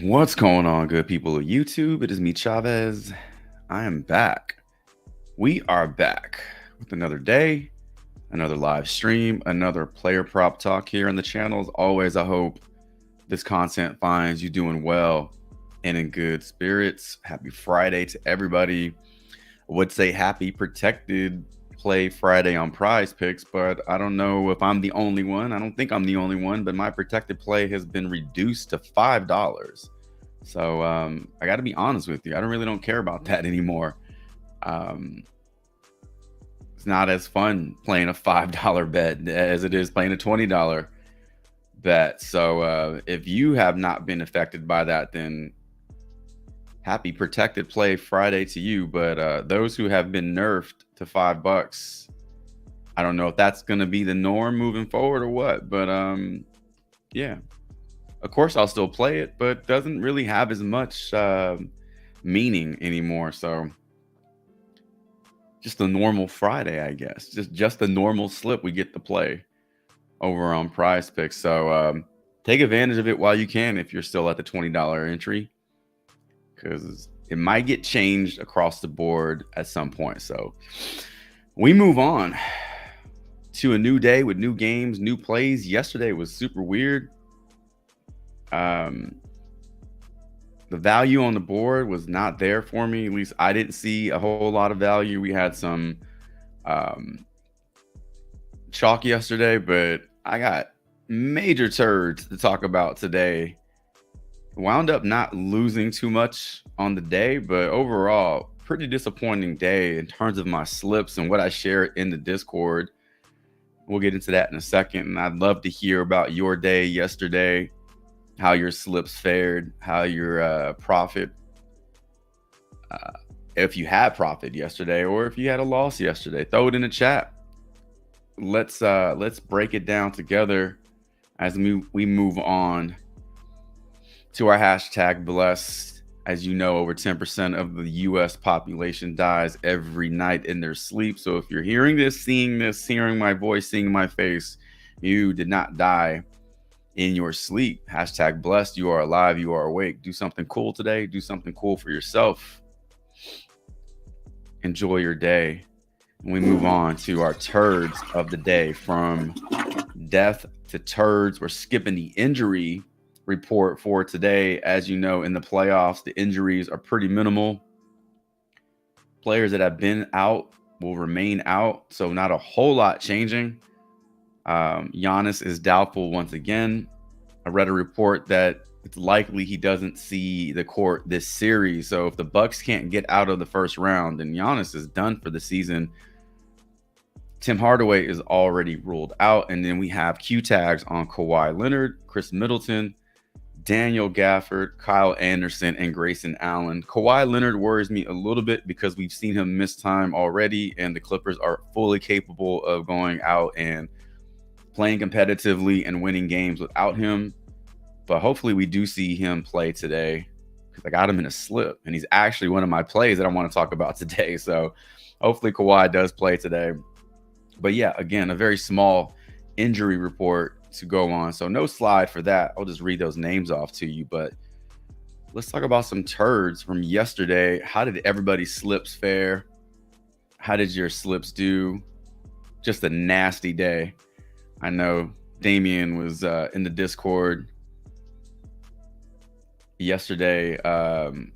What's going on, good people of YouTube? It is me, Chavez. I am back. We are back with another day, another live stream, another player prop talk here on the channel. As always, I hope this content finds you doing well and in good spirits. Happy Friday to everybody. I would say happy protected play Friday on PrizePicks, but I don't know if I'm the only one. I don't think I'm the only one, but my protected play has been reduced to $5. So I got to be honest with you. I really don't care about that anymore. It's not as fun playing a $5 bet as it is playing a $20 bet. So if you have not been affected by that, then happy protected play Friday to you. But those who have been nerfed to $5, I don't know if that's going to be the norm moving forward or what. But yeah, of course I'll still play it, but doesn't really have as much meaning anymore. So just a normal Friday, I guess. Just a normal slip we get to play over on PrizePicks. So take advantage of it while you can if you're still at the $20 entry, because it might get changed across the board at some point. So we move on to a new day with new games, new plays. Yesterday was super weird. The value on the board was not there for me. At least I didn't see a whole lot of value. We had some chalk yesterday, but I got major turds to talk about today. Wound up not losing too much on the day, but overall, pretty disappointing day in terms of my slips and what I shared in the Discord. We'll get into that in a second. And I'd love to hear about your day yesterday, how your slips fared, how your profit, if you had profit yesterday or if you had a loss yesterday. Throw it in the chat. Let's break it down together as we move on to our hashtag blessed. As you know, over 10% of the US population dies every night in their sleep. So if you're hearing this, seeing this, hearing my voice, seeing my face, you did not die in your sleep. Hashtag blessed. You are alive. You are awake. Do something cool today. Do something cool for yourself. Enjoy your day. And we move on to our turds of the day. From death to turds, we're skipping the injury report for today. As you know, in the playoffs, the injuries are pretty minimal. Players that have been out will remain out, so not a whole lot changing. Giannis is doubtful once again. I read a report that it's likely he doesn't see the court this series. So if the Bucks can't get out of the first round, then Giannis is done for the season. Tim Hardaway is already ruled out. And then we have Q tags on Kawhi Leonard, Chris Middleton, Daniel Gafford, Kyle Anderson, and Grayson Allen. Kawhi Leonard worries me a little bit because we've seen him miss time already, and the Clippers are fully capable of going out and playing competitively and winning games without him. But hopefully we do see him play today, because I got him in a slip, and he's actually one of my plays that I want to talk about today. So hopefully Kawhi does play today. But yeah, again, a very small injury report to go on, so no slide for that. I'll just read those names off to you. But let's talk about some turds from yesterday. How did everybody's slips fare? How did your slips do? Just a nasty day. I know Damien was in the Discord yesterday.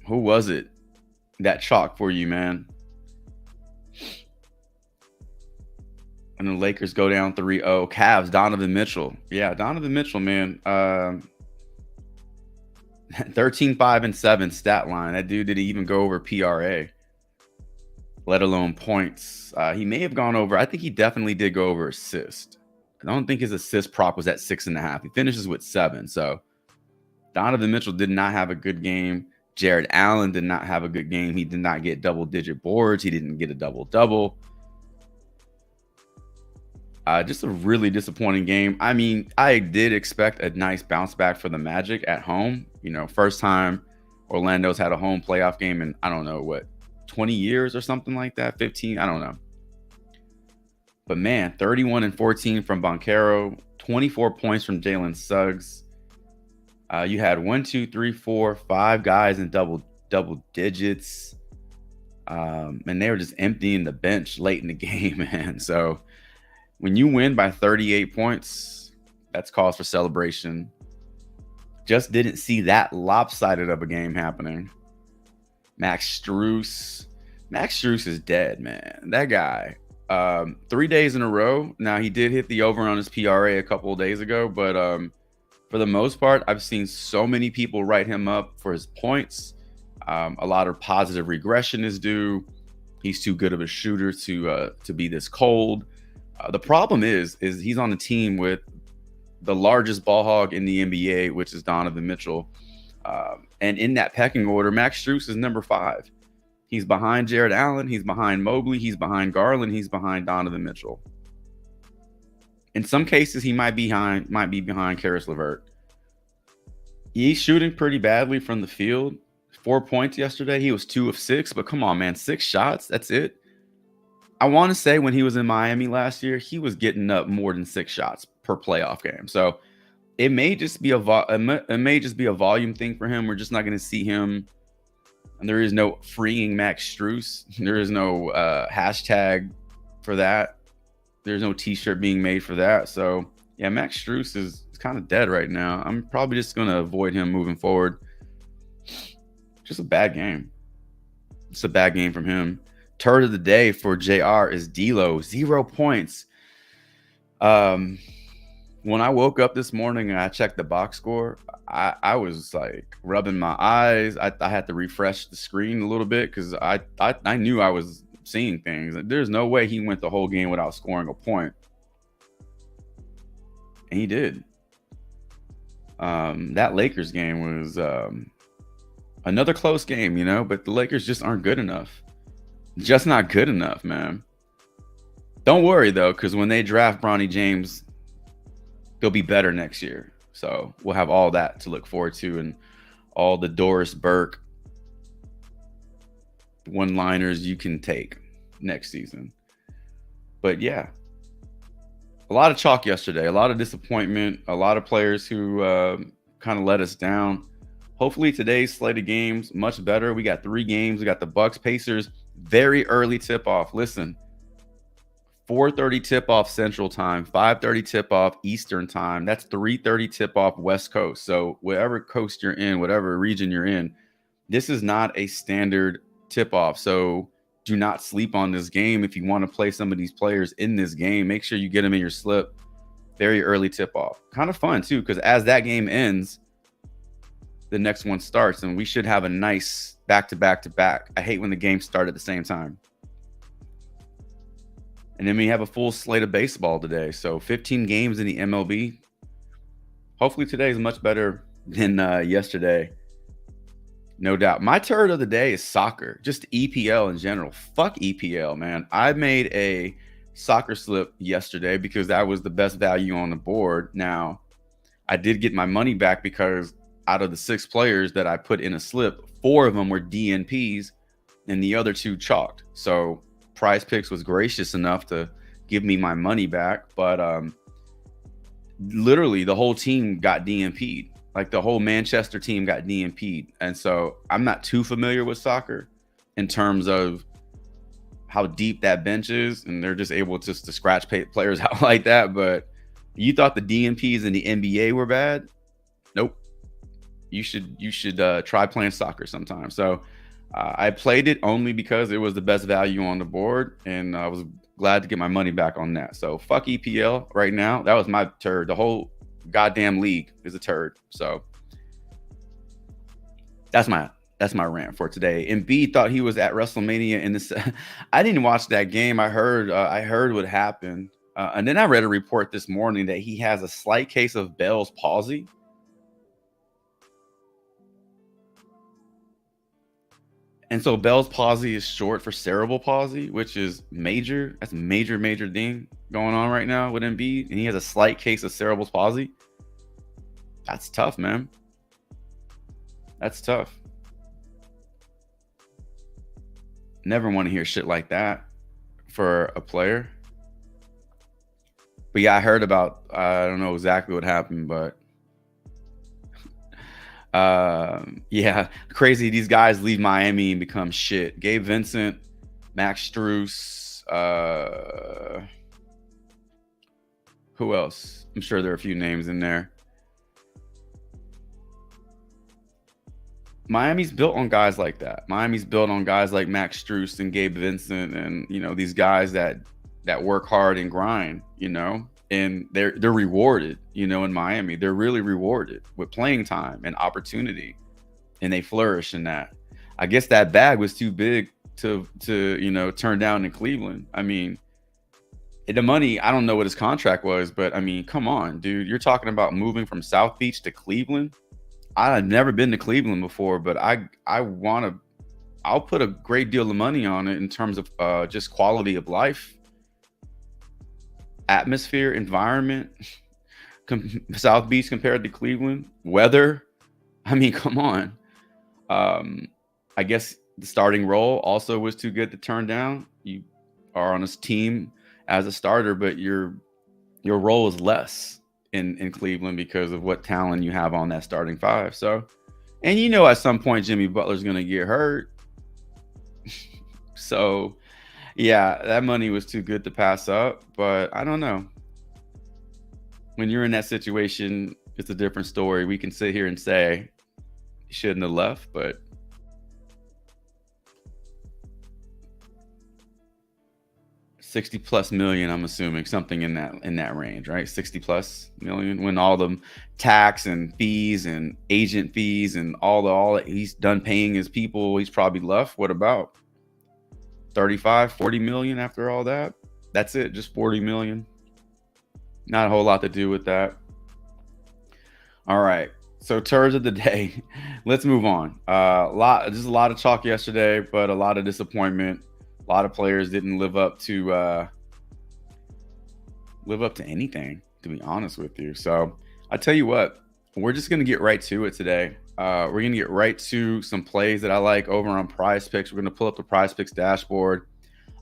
Who was it that chalked for you, man? And the Lakers go down 3-0. Cavs, Donovan Mitchell. Yeah, Donovan Mitchell, man. 13, 5, and 7 stat line. That dude didn't even go over PRA, let alone points. He may have gone over. I think he definitely did go over assist. I don't think his assist prop was at 6.5. He finishes with 7. So Donovan Mitchell did not have a good game. Jared Allen did not have a good game. He did not get double-digit boards. He didn't get a double-double. Just a really disappointing game. I mean, I did expect a nice bounce back for the Magic at home. You know, first time Orlando's had a home playoff game in, I don't know, what, 20 years or something like that, 15, I don't know. But man, 31 and 14 from Banchero, 24 points from Jalen Suggs. You had 1, 2, 3, 4, 5 guys in double digits. And they were just emptying the bench late in the game, man. So when you win by 38 points, that's cause for celebration. Just didn't see that lopsided of a game happening. Max Strus is dead, man. That guy. 3 days in a row. Now, he did hit the over on his PRA a couple of days ago, but for the most part, I've seen so many people write him up for his points. A lot of positive regression is due. He's too good of a shooter to be this cold. The problem is he's on the team with the largest ball hog in the NBA, which is Donovan Mitchell. And in that pecking order, Max Strus is number 5. He's behind Jared Allen. He's behind Mobley. He's behind Garland. He's behind Donovan Mitchell. In some cases, he might be behind Karis LeVert. He's shooting pretty badly from the field. 4 points yesterday. He was 2 of 6, but come on, man, 6 shots. That's it. I want to say when he was in Miami last year, he was getting up more than 6 shots per playoff game. So it may just be a volume thing for him. We're just not going to see him. And there is no freeing Max Strus. There is no hashtag for that. There's no T-shirt being made for that. So yeah, Max Strus is kind of dead right now. I'm probably just going to avoid him moving forward. Just a bad game. It's a bad game from him. Turd of the day for JR is D'Lo. 0 points. When I woke up this morning and I checked the box score, I was like rubbing my eyes. I had to refresh the screen a little bit because I knew I was seeing things. There's no way he went the whole game without scoring a point. And he did. That Lakers game was another close game, you know, but the Lakers just aren't good enough. Just not good enough, man. Don't worry, though, because when they draft Bronny James, they'll be better next year. So we'll have all that to look forward to and all the Doris Burke one-liners you can take next season. But yeah, a lot of chalk yesterday, a lot of disappointment, a lot of players who kind of let us down. Hopefully today's slate of games much better. We got 3 games. We got the Bucks, Pacers, very early tip-off. Listen, 4:30 tip-off Central Time, 5:30 tip-off Eastern Time. That's 3:30 tip-off West Coast. So whatever coast you're in, whatever region you're in, this is not a standard tip-off. So do not sleep on this game. If you want to play some of these players in this game, make sure you get them in your slip. Very early tip-off. Kind of fun, too, because as that game ends, the next one starts, and we should have a nice back-to-back-to-back. I hate when the games start at the same time. And then we have a full slate of baseball today. So 15 games in the MLB. Hopefully today is much better than yesterday. No doubt. My turd of the day is soccer. Just EPL in general. Fuck EPL, man. I made a soccer slip yesterday because that was the best value on the board. Now, I did get my money back because out of the 6 players that I put in a slip, 4 of them were DNPs and the other 2 chalked. So PrizePicks was gracious enough to give me my money back, but literally the whole team got DNP'd. Like the whole Manchester team got DNP'd. And so I'm not too familiar with soccer in terms of how deep that bench is, and they're just able to scratch players out like that. But you thought the DNPs in the NBA were bad? Nope. You should try playing soccer sometime. So I played it only because it was the best value on the board, and I was glad to get my money back on that. So fuck EPL right now. That was my turd. The whole goddamn league is a turd. So that's my rant for today. Embiid thought he was at WrestleMania in this. I didn't watch that game. I heard what happened, and then I read a report this morning that he has a slight case of Bell's palsy. And so Bell's palsy is short for cerebral palsy, which is major. That's a major thing going on right now with Embiid. And he has a slight case of cerebral palsy. That's tough, man. That's tough. Never want to hear shit like that for a player. But yeah, I heard about, I don't know exactly what happened, but Yeah, crazy. These guys leave Miami and become shit. Gabe Vincent, Max Strus, who else? I'm sure there are a few names in there. Miami's built on guys like that. Miami's built on guys like Max Strus and Gabe Vincent, and these guys that work hard and grind, and they're rewarded, in Miami. They're really rewarded with playing time and opportunity, and they flourish in that. I guess that bag was too big to turn down in Cleveland. I mean, the money, I don't know what his contract was, but I mean, come on, dude. You're talking about moving from South Beach to Cleveland. I've never been to Cleveland before, but I'll put a great deal of money on it in terms of just quality of life, atmosphere, environment. South Beach compared to Cleveland, weather. I mean, come on. I guess the starting role also was too good to turn down. You are on this team as a starter, but your role is less in Cleveland because of what talent you have on that starting five. So, and at some point Jimmy Butler's going to get hurt. So, yeah, that money was too good to pass up, but I don't know. When you're in that situation, it's a different story. We can sit here and say he shouldn't have left, but $60+ million, I'm assuming, something in that range, right? $60+ million, when all the tax and fees and agent fees and all he's done paying his people, he's probably left. What about 35-40 million after all that? That's it, just 40 million. Not a whole lot to do with that. All right, so turds of the day. Let's move on. Just a lot of talk yesterday, but a lot of disappointment. A lot of players didn't live up to anything, to be honest with you. So I tell you what, we're just gonna get right to it today. We're gonna get right to some plays that I like over on PrizePicks. We're gonna pull up the PrizePicks dashboard.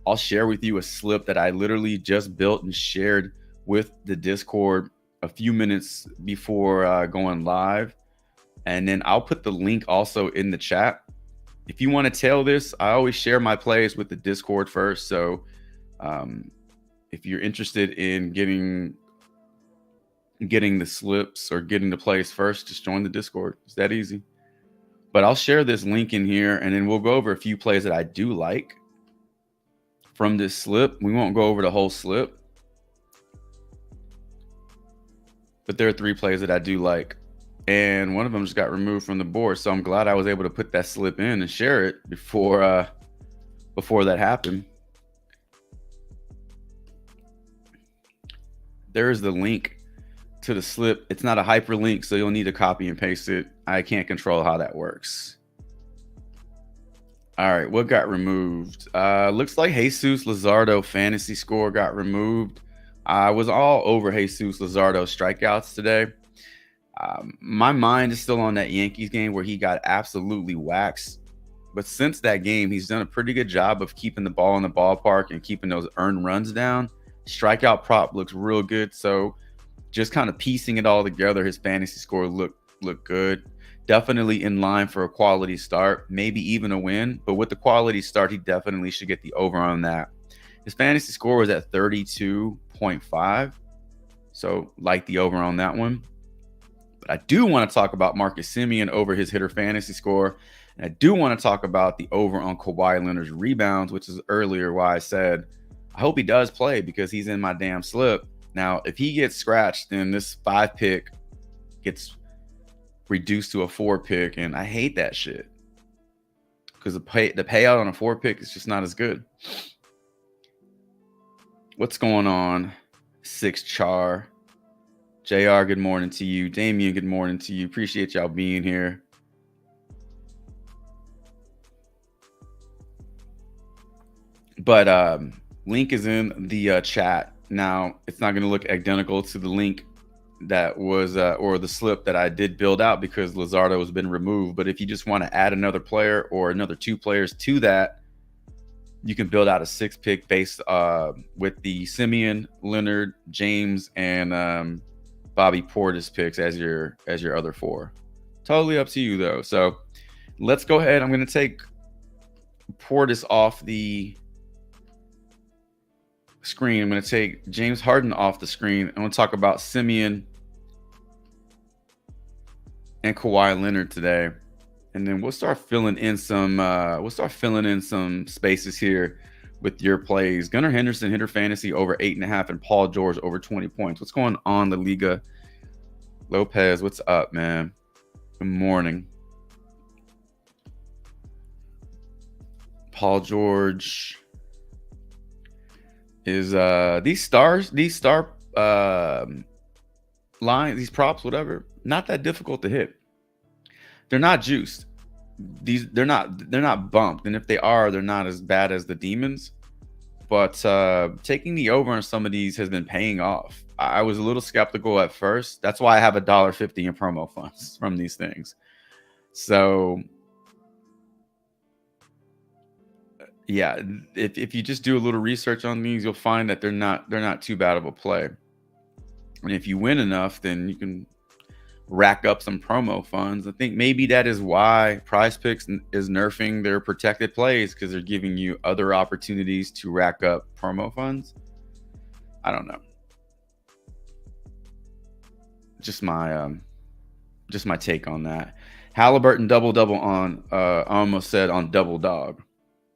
I'll share with you a slip that I literally just built and shared with the Discord a few minutes before going live, and then I'll put the link also in the chat. If you want to tail this, I always share my plays with the Discord first. So if you're interested in getting the slips or getting the plays first, just join the Discord. It's that easy. But I'll share this link in here, and then we'll go over a few plays that I do like from this slip. We won't go over the whole slip, but there are 3 plays that I do like. And one of them just got removed from the board, so I'm glad I was able to put that slip in and share it before that happened. There is the link to the slip. It's not a hyperlink, so you'll need to copy and paste it. I can't control how that works. All right, what got removed? Looks like Jesus Luzardo fantasy score got removed. I was all over Jesus Luzardo strikeouts today. My mind is still on that Yankees game where he got absolutely waxed. But since that game, he's done a pretty good job of keeping the ball in the ballpark and keeping those earned runs down. Strikeout prop looks real good. So just kind of piecing it all together, his fantasy score looked good. Definitely in line for a quality start, maybe even a win. But with the quality start, he definitely should get the over on that. His fantasy score was at 32.5. So like the over on that one. But I do want to talk about Marcus Semien over his hitter fantasy score. And I do want to talk about the over on Kawhi Leonard's rebounds, which is earlier why I said I hope he does play because he's in my damn slip. Now, if he gets scratched, then this 5 pick gets reduced to a 4 pick. And I hate that shit because the payout on a 4 pick is just not as good. What's going on? 6 Char. JR, good morning to you. Damien, good morning to you. Appreciate y'all being here. But link is in the chat. Now, it's not going to look identical to the link that was or the slip that I did build out because Luzardo has been removed. But if you just want to add another player or another 2 players to that, you can build out a 6 pick based with the Semien, Leonard, James, and Bobby Portis picks as your other 4. Totally up to you though. So let's go ahead. I'm going to pour this off the screen. I'm going to take James Harden off the screen. I'm going to talk about Simeon and Kawhi Leonard today, and then we'll start filling in some spaces here with your plays. Gunnar Henderson hitter fantasy over 8.5 and Paul George over 20 points. What's going on, La Liga? Lopez, what's up, man? Good morning. Paul George is these star lines, these props, whatever, not that difficult to hit. They're not juiced. They're not bumped, and if they are, they're not as bad as the demons. But taking the over on some of these has been paying off. I was a little skeptical at first. That's why I have $1.50 in promo funds from these things. So yeah, if you just do a little research on these, you'll find that they're not too bad of a play. And if you win enough, then you can rack up some promo funds. I think maybe that is why PrizePicks is nerfing their protected plays, because they're giving you other opportunities to rack up promo funds. I don't know. Just my take on that. Halliburton double on I almost said on double dog.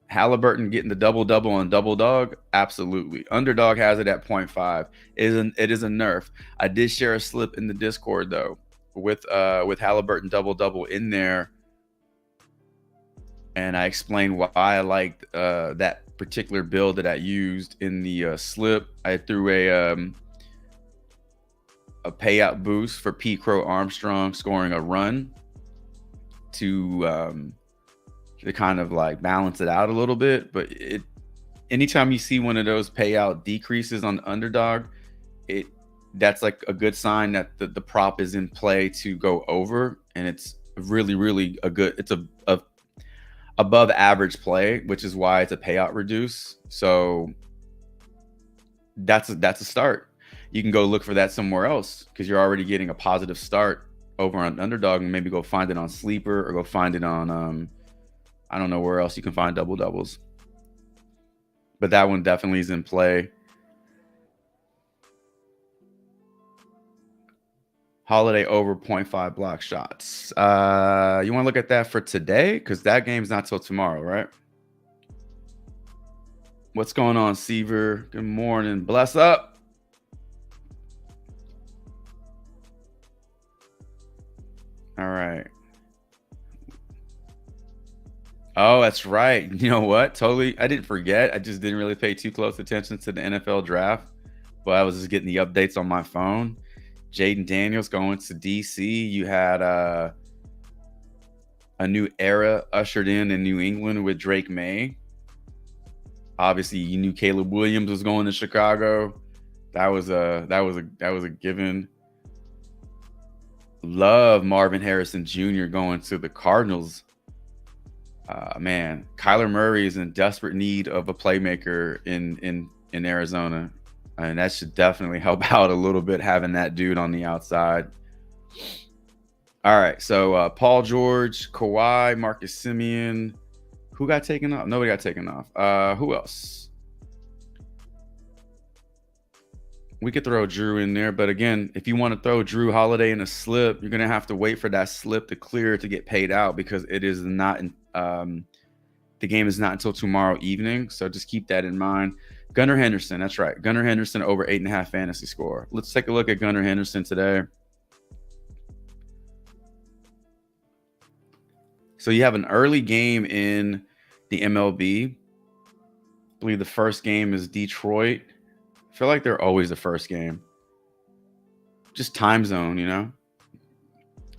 Halliburton getting the double on double dog, absolutely. Underdog has it at 0.5. It is a nerf. I did share a slip in the Discord though with Halliburton double in there, and I explained why I liked that particular build that I used in the slip. I threw a payout boost for P. Crow Armstrong scoring a run to kind of like balance it out a little bit. But anytime you see one of those payout decreases on the underdog, that's like a good sign that the prop is in play to go over, and it's really a good, it's a above average play, which is why it's a payout reduce. So that's a start. You can go look for that somewhere else because you're already getting a positive start over on underdog, and maybe go find it on Sleeper or go find it on I don't know where else you can find double doubles, but that one definitely is in play. Holiday over 0.5 block shots. You want to look at that for today? Because that game's not till tomorrow, right? What's going on, Seaver? Good morning. Bless up. All right. Oh, that's right. You know what? Totally. I didn't forget. I just didn't really pay too close attention to the NFL draft, but I was just getting the updates on my phone. Jaden Daniels going to DC. You had a new era ushered in New England with Drake May. Obviously, you knew Caleb Williams was going to Chicago. That was a given. Love Marvin Harrison Jr. going to the Cardinals. Man, Kyler Murray is in desperate need of a playmaker in Arizona, and that should definitely help out a little bit, having that dude on the outside. All right, so Paul George, Kawhi, Marcus Simeon. Who got taken off? Nobody got taken off. Who else? We could throw Drew in there, but again, if you want to throw Drew Holiday in a slip, you're gonna have to wait for that slip to clear to get paid out, because it is not in, the game is not until tomorrow evening. So just keep that in mind. Gunnar Henderson, that's right. Gunnar Henderson over 8.5 fantasy score. Let's take a look at Gunnar Henderson today. So you have an early game in the MLB. I believe the first game is Detroit. I feel like they're always the first game. Just time zone, you know.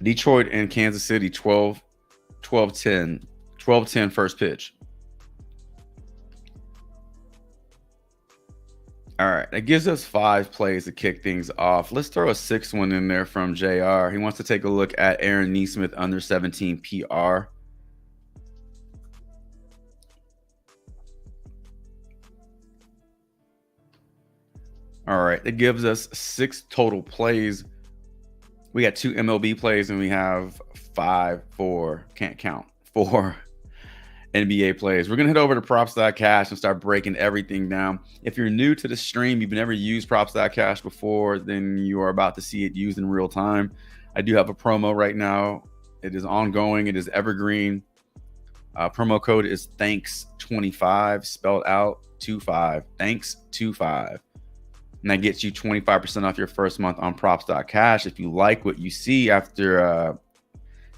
Detroit and Kansas City, 12-10 first pitch. All right, that gives us 5 plays to kick things off. Let's throw a 6th one in there from JR. He wants to take a look at Aaron Neesmith under 17 PR. All right, that gives us 6 total plays. We got 2 MLB plays and we have can't count, 4 NBA players. We're going to head over to props.cash and start breaking everything down. If you're new to the stream, you've never used props.cash before, then you are about to see it used in real time. I do have a promo right now. It is ongoing. It is evergreen. Promo code is thanks25, spelled out 25, thanks25. And that gets you 25% off your first month on props.cash. If you like what you see after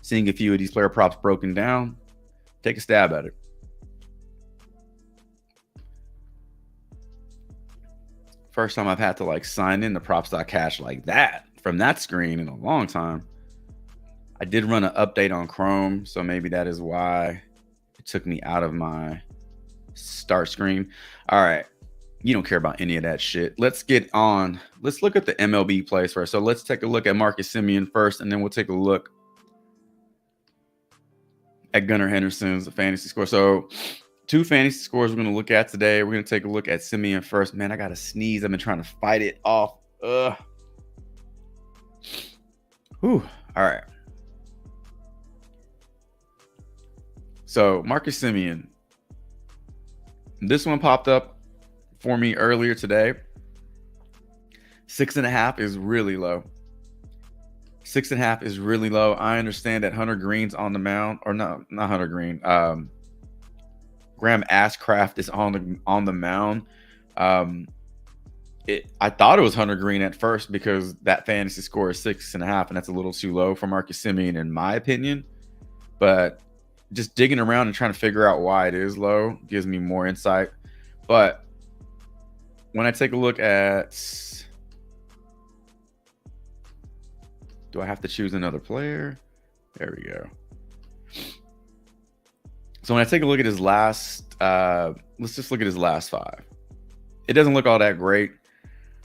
seeing a few of these player props broken down, take a stab at it. First time I've had to like sign in to props.cash like that from that screen in a long time. I did run an update on Chrome, so maybe that is why it took me out of my start screen. All right. You don't care about any of that shit. Let's get on. Let's look at the MLB plays first. So let's take a look at Marcus Semien first, and then we'll take a look at Gunnar Henderson's fantasy score. So 2 fantasy scores we're going to look at today. We're going to take a look at Semien first. Man, I got to sneeze. I've been trying to fight it off. Whew. All right. So Marcus Semien. This one popped up for me earlier today. 6.5 is really low. 6.5 is really low. I understand that Hunter Green's on the mound, or no, not Hunter Green. Graham Ashcraft is on the mound. I thought it was Hunter Green at first because that fantasy score is 6.5, and that's a little too low for Marcus Semien in my opinion. But just digging around and trying to figure out why it is low gives me more insight. But when I take a look at, do I have to choose another player? There we go. So when I take a look at his last, let's just look at his last 5. It doesn't look all that great.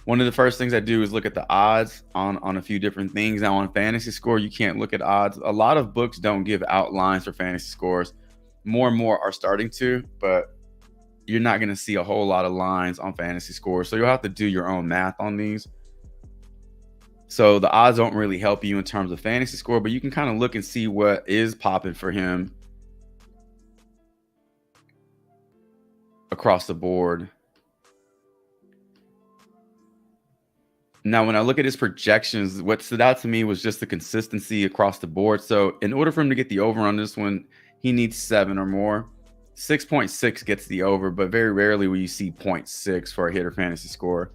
One of the first things I do is look at the odds on a few different things. Now on fantasy score, you can't look at odds. A lot of books don't give outlines for fantasy scores. More and more are starting to, but you're not going to see a whole lot of lines on fantasy scores. So you'll have to do your own math on these. So the odds don't really help you in terms of fantasy score, but you can kind of look and see what is popping for him across the board. Now, when I look at his projections, what stood out to me was just the consistency across the board. So in order for him to get the over on this one, he needs 7 or more. 6.6 gets the over, but very rarely will you see 0.6 for a hitter fantasy score.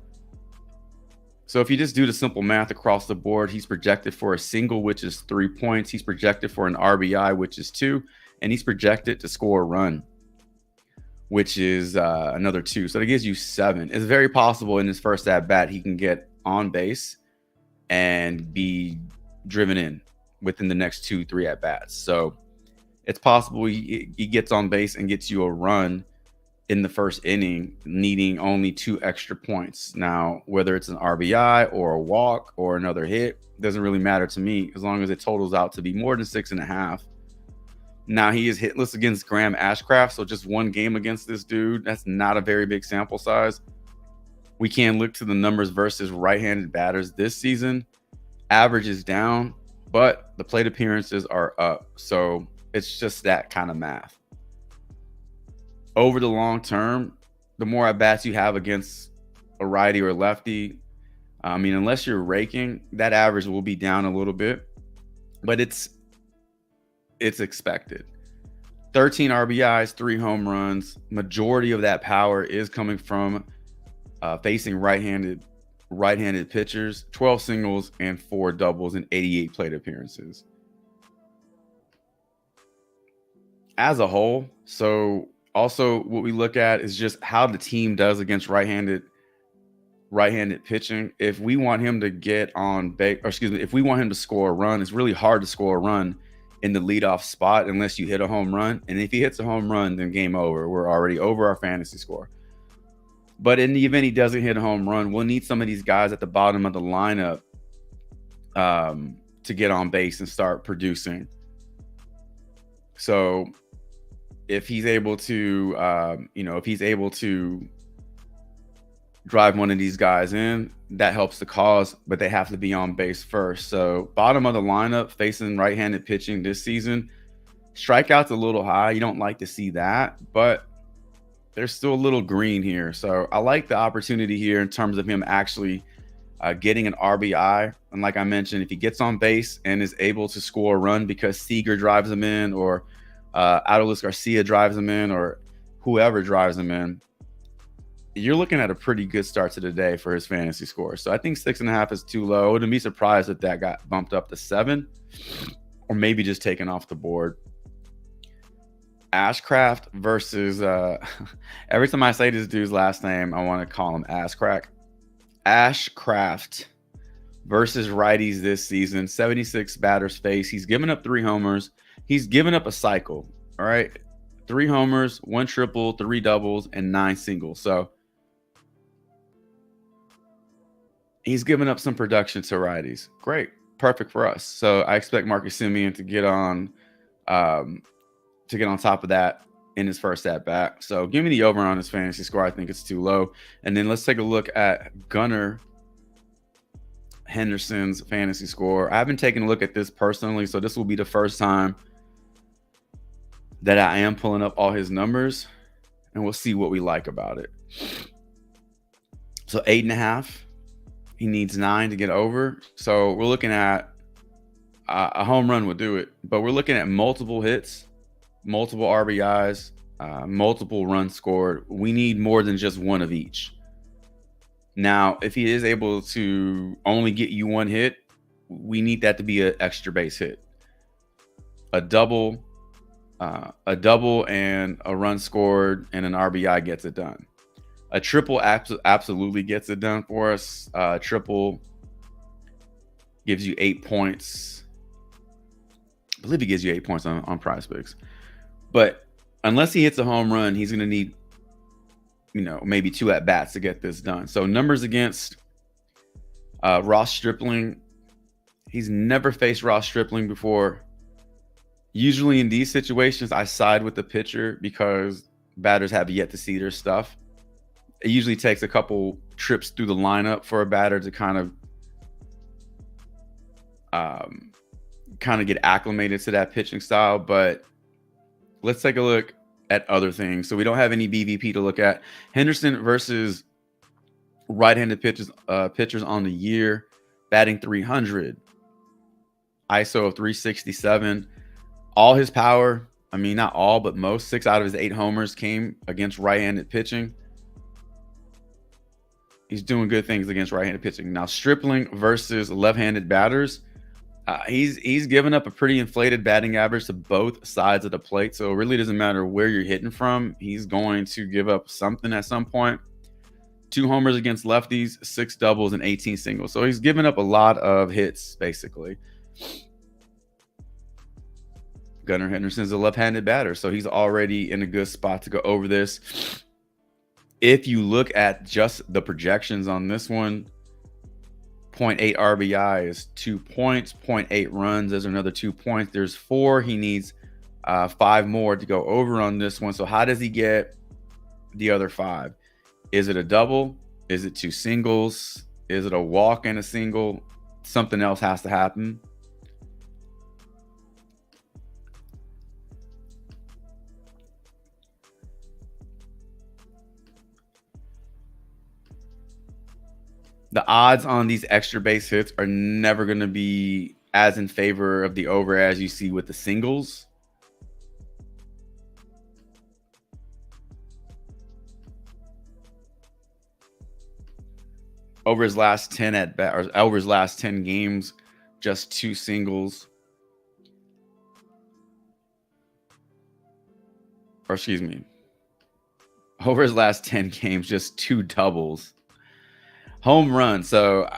So if you just do the simple math across the board, he's projected for a single, which is 3 points. He's projected for an RBI, which is 2. And he's projected to score a run, which is another 2. So that gives you 7. It's very possible in his first at bat, he can get on base and be driven in within the next 2-3 at bats. So it's possible he gets on base and gets you a run in the first inning, needing only 2 extra points. Now, whether it's an RBI or a walk or another hit, doesn't really matter to me as long as it totals out to be more than 6.5. Now, he is hitless against Graham Ashcraft, so just 1 game against this dude. That's not a very big sample size. We can look to the numbers versus right-handed batters this season. Average is down, but the plate appearances are up. So it's just that kind of math. Over the long term, the more at-bats you have against a righty or lefty, I mean, unless you're raking, that average will be down a little bit, but it's expected. 13 RBIs, 3 home runs. Majority of that power is coming from facing right-handed pitchers. 12 singles and 4 doubles and 88 plate appearances as a whole. So also what we look at is just how the team does against right-handed pitching. If we want him to get on base, or excuse me, if we want him to score a run, it's really hard to score a run in the leadoff spot unless you hit a home run. And if he hits a home run, then game over. We're already over our fantasy score. But in the event he doesn't hit a home run, we'll need some of these guys at the bottom of the lineup to get on base and start producing. So if he's able to, if he's able to drive one of these guys in, that helps the cause, but they have to be on base first. So bottom of the lineup facing right-handed pitching this season, strikeouts a little high. You don't like to see that, but there's still a little green here. So I like the opportunity here in terms of him actually getting an RBI. And like I mentioned, if he gets on base and is able to score a run because Seager drives him in, or Adolis Garcia drives him in, or whoever drives him in, you're looking at a pretty good start to the day for his fantasy score. So I think 6.5 is too low. I wouldn't be surprised if that got bumped up to 7, or maybe just taken off the board. Ashcraft versus every time I say this dude's last name, I want to call him Ashcrack. Ashcraft versus righties this season. 76 batters face. He's given up 3 homers. He's given up a cycle. All right. 3 homers, 1 triple, 3 doubles, and 9 singles. So he's given up some production to righties. Great. Perfect for us. So I expect Marcus Semien to get on top of that in his first at bat. So give me the over on his fantasy score. I think it's too low. And then let's take a look at Gunnar Henderson's fantasy score. I haven't taken a look at this personally, so this will be the first time that I am pulling up all his numbers, and we'll see what we like about it. So 8.5. He needs 9 to get over. So we're looking at a home run would do it, but we're looking at multiple hits, multiple RBIs, multiple runs scored. We need more than just one of each. Now, if he is able to only get you 1 hit, we need that to be an extra base hit. A double and a run scored and an RBI gets it done. A triple absolutely gets it done for us. Triple gives you 8 points. I believe he gives you 8 points on PrizePicks. But unless he hits a home run, he's going to need, maybe 2 at-bats to get this done. So numbers against Ross Stripling. He's never faced Ross Stripling before. Usually in these situations, I side with the pitcher because batters have yet to see their stuff. It usually takes a couple trips through the lineup for a batter to kind of get acclimated to that pitching style. But let's take a look at other things. So we don't have any BVP to look at. Henderson versus right-handed pitchers on the year, batting 300, ISO of 367. All his power, not all, but most, 6 out of his 8 homers came against right-handed pitching. He's doing good things against right-handed pitching. Now, Stripling versus left-handed batters, he's given up a pretty inflated batting average to both sides of the plate. So it really doesn't matter where you're hitting from. He's going to give up something at some point. 2 homers against lefties, 6 doubles, and 18 singles. So he's given up a lot of hits, basically. Gunnar Henderson's a left-handed batter, so he's already in a good spot to go over this. If you look at just the projections on this one, 0.8 RBI is 2 points, 0.8 runs, there's another 2 points. There's 4. He needs 5 more to go over on this one. So how does he get the other 5? Is it a double? Is it 2 singles? Is it a walk and a single? Something else has to happen. The odds on these extra base hits are never going to be as in favor of the over as you see with the singles. Over his last 10 over his last 10 games, just 2 singles. Or excuse me. Over his last 10 games, just 2 doubles. Home run. So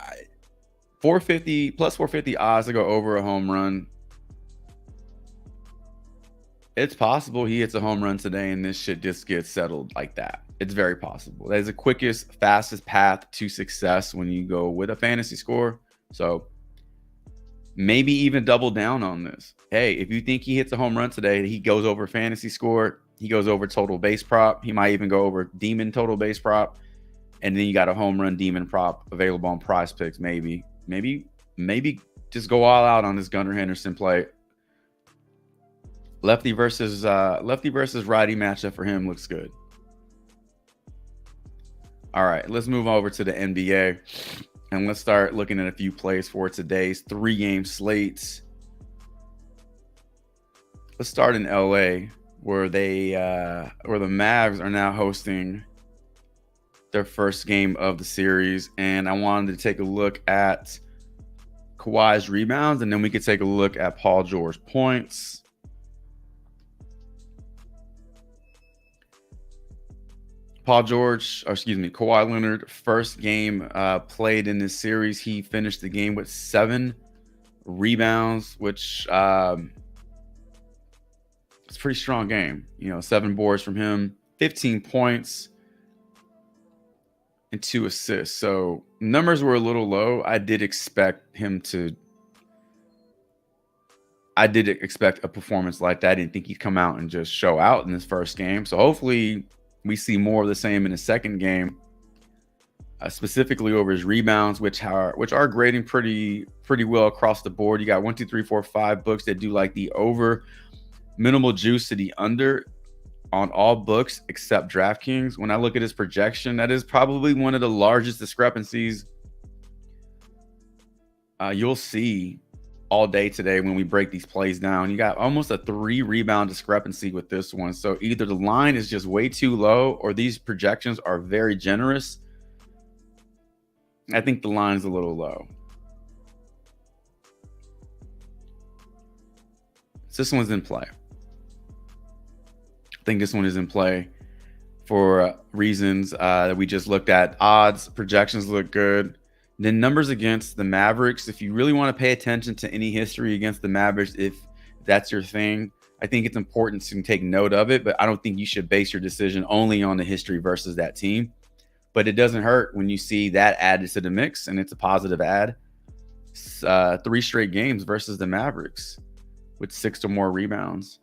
450 plus 450 odds to go over a home run. It's possible he hits a home run today and this shit just gets settled like that. It's very possible. That is the quickest, fastest path to success when you go with a fantasy score. So maybe even double down on this. Hey, if you think he hits a home run today, he goes over fantasy score. He goes over total base prop. He might even go over demon total base prop. And then you got a home run demon prop available on PrizePicks. Maybe just go all out on this Gunnar Henderson play. Lefty versus righty matchup for him looks good. All right, let's move over to the NBA and let's start looking at a few plays for today's 3-game slates. Let's start in LA, where the Mavs are now hosting their first game of the series, and I wanted to take a look at Kawhi's rebounds, and then we could take a look at Paul George points. Kawhi Leonard, first game played in this series, he finished the game with 7 rebounds, which it's a pretty strong game. 7 boards from him, 15 points, and 2 assists. So numbers were a little low. I did expect a performance like that. I didn't think he'd come out and just show out in this first game. So hopefully we see more of the same in the second game, specifically over his rebounds, which are grading pretty well across the board. You got 1, 2, 3, 4, 5 books that do like the over, minimal juice to the under on all books except DraftKings. When I look at his projection, that is probably one of the largest discrepancies you'll see all day today when we break these plays down. You got almost a 3 rebound discrepancy with this one. So either the line is just way too low or these projections are very generous. I think the line is a little low. So this one's in play. I think this one is in play for reasons that we just looked at. Odds, projections look good. Then numbers against the Mavericks. If you really want to pay attention to any history against the Mavericks, if that's your thing, I think it's important to take note of it, but I don't think you should base your decision only on the history versus that team. But it doesn't hurt when you see that added to the mix, and it's a positive add. 3 straight games versus the Mavericks with 6 or more rebounds.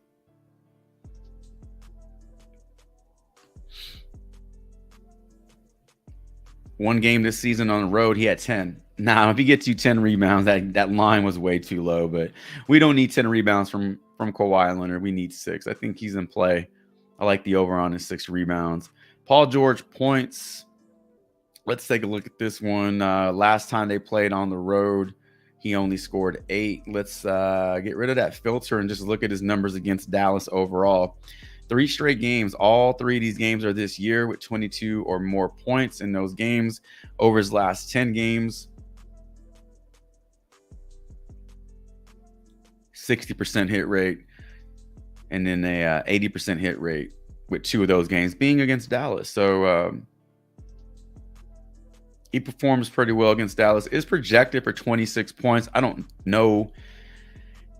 One game this season on the road, he had 10. Now, if he gets you 10 rebounds, that line was way too low, but we don't need 10 rebounds from Kawhi Leonard. We need 6. I think he's in play. I like the over on his 6 rebounds. Paul George points. Let's take a look at this one. Last time they played on the road, he only scored 8. Let's get rid of that filter and just look at his numbers against Dallas overall. 3 straight games. All 3 of these games are this year with 22 or more points in those games. Over his last 10 games, 60% hit rate, and then a 80% hit rate with 2 of those games being against Dallas. So he performs pretty well against Dallas. Is projected for 26 points. I don't know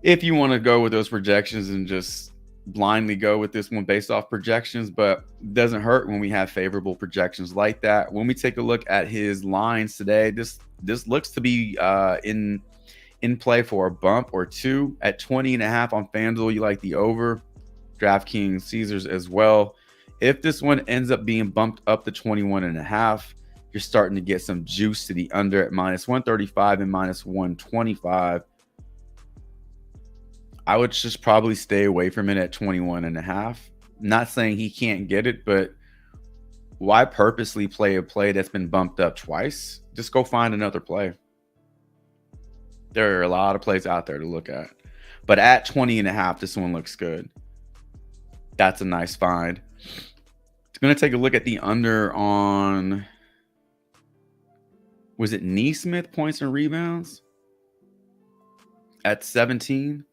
if you want to go with those projections and just blindly go with this one based off projections, but it doesn't hurt when we have favorable projections like that. When we take a look at his lines today, this looks to be in play for a bump or 2 at 20.5 on FanDuel. You like the over. DraftKings, Caesars as well. If this one ends up being bumped up to 21.5, you're starting to get some juice to the under at -135 and -125. I would just probably stay away from it at 21.5. Not saying he can't get it, but why purposely play a play that's been bumped up twice? Just go find another play. There are a lot of plays out there to look at. But at 20.5, this one looks good. That's a nice find. It's going to take a look at the under on, was it Neesmith points and rebounds? At 17.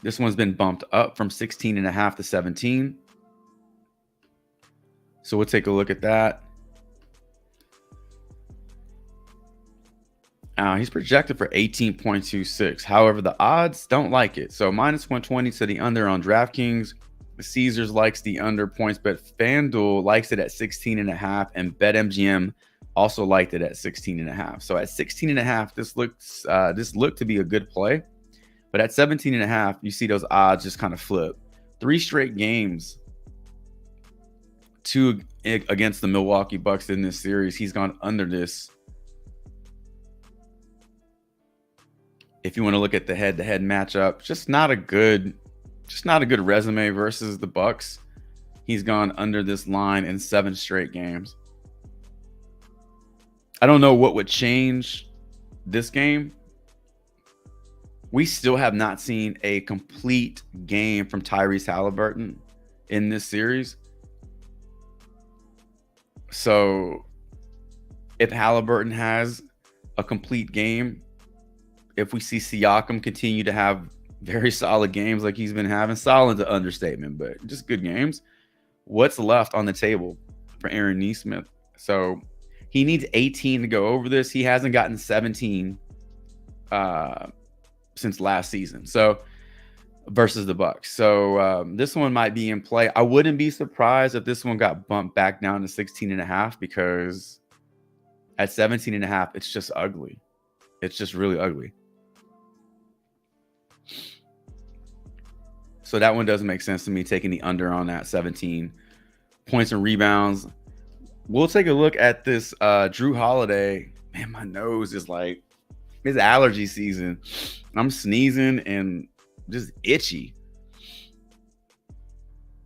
This one's been bumped up from 16.5 to 17. So we'll take a look at that. He's projected for 18.26. However, the odds don't like it. So -120 to the under on DraftKings. Caesars likes the under points, but FanDuel likes it at 16.5, and BetMGM also liked it at 16.5. So at 16.5, this looked to be a good play. But at 17.5, you see those odds just kind of flip. 3 straight games 2 against the Milwaukee Bucks in this series. He's gone under this. If you want to look at the head-to-head matchup, just not a good resume versus the Bucks. He's gone under this line in 7 straight games. I don't know what would change this game. We still have not seen a complete game from Tyrese Halliburton in this series. So if Halliburton has a complete game, if we see Siakam continue to have very solid games like he's been having, solid's an understatement, but just good games, what's left on the table for Aaron Nesmith? So he needs 18 to go over this. He hasn't gotten 17 since last season, so versus the Bucks. So this one might be in play. I wouldn't be surprised if this one got bumped back down to 16.5, because at 17.5, it's just ugly. It's just really ugly. So that one doesn't make sense to me, taking the under on that 17 points and rebounds. We'll take a look at this Drew Holiday. Man, my nose is like, it's allergy season. I'm sneezing and just itchy.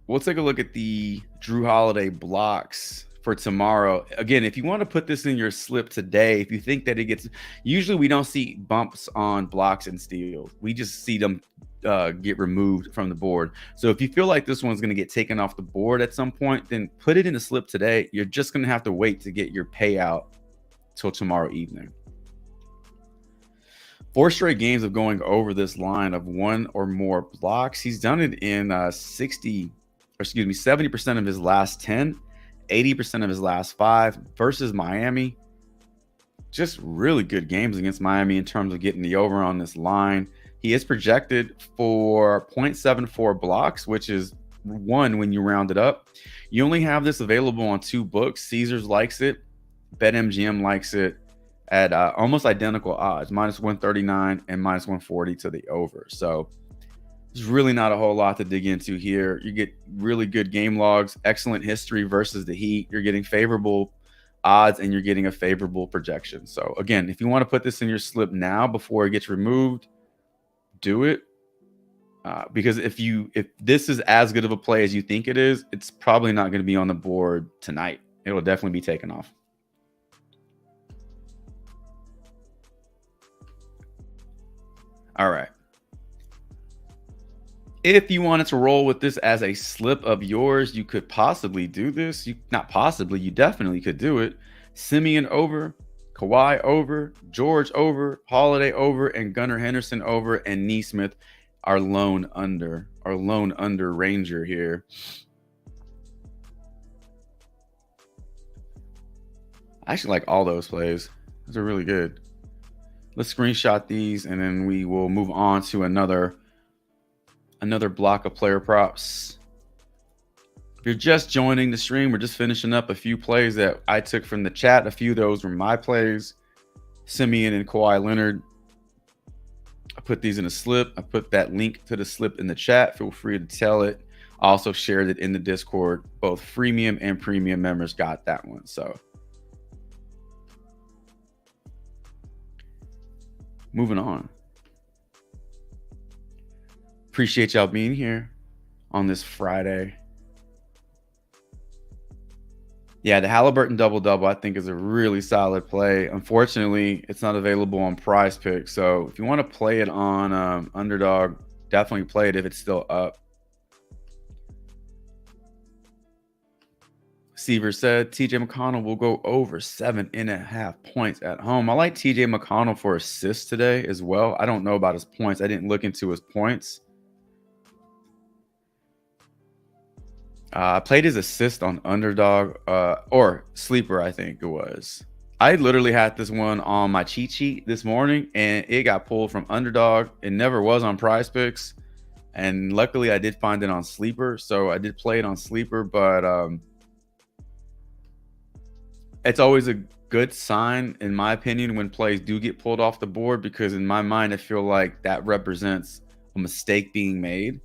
We'll take a look at the Drew Holiday blocks for tomorrow. Again, if you want to put this in your slip today, if you think that it gets, usually we don't see bumps on blocks and steals. We just see them get removed from the board. So if you feel like this one's going to get taken off the board at some point, then put it in the slip today. You're just going to have to wait to get your payout till tomorrow evening. 4 straight games of going over this line of 1 or more blocks. He's done it in 70% of his last 10, 80% of his last 5 versus Miami. Just really good games against Miami in terms of getting the over on this line. He is projected for 0.74 blocks, which is 1 when you round it up. You only have this available on 2 books. Caesars likes it. BetMGM likes it at almost identical odds, -139 and -140 to the over. So there's really not a whole lot to dig into here. You get really good game logs, excellent history versus the Heat. You're getting favorable odds and you're getting a favorable projection. So again, if you want to put this in your slip now before it gets removed, do it. Because if this is as good of a play as you think it is, it's probably not going to be on the board tonight. It will definitely be taken off. All right. If you wanted to roll with this as a slip of yours, you could possibly do this. You definitely could do it. Simeon over, Kawhi over, George over, Holiday over, and Gunnar Henderson over, and Nesmith, our lone under ranger here. I actually like all those plays. Those are really good. Let's screenshot these, and then we will move on to another block of player props. If you're just joining the stream, we're just finishing up a few plays that I took from the chat. A few of those were my plays. Simeon and Kawhi Leonard. I put these in a slip. I put that link to the slip in the chat. Feel free to tell it. I also shared it in the Discord. Both freemium and premium members got that one. So moving on. Appreciate y'all being here on this Friday. Yeah, the Halliburton double-double I think is a really solid play. Unfortunately, it's not available on PrizePicks. So if you want to play it on Underdog, definitely play it if it's still up. Seaver said TJ McConnell will go over 7.5 points at home. I like TJ McConnell for assists today as well. I don't know about his points. I didn't look into his points. I played his assist on Underdog or Sleeper, I think it was. I literally had this one on my cheat sheet this morning, and it got pulled from Underdog. It never was on PrizePicks, and luckily I did find it on Sleeper, so I did play it on Sleeper. But it's always a good sign, in my opinion, when plays do get pulled off the board, because in my mind, I feel like that represents a mistake being made,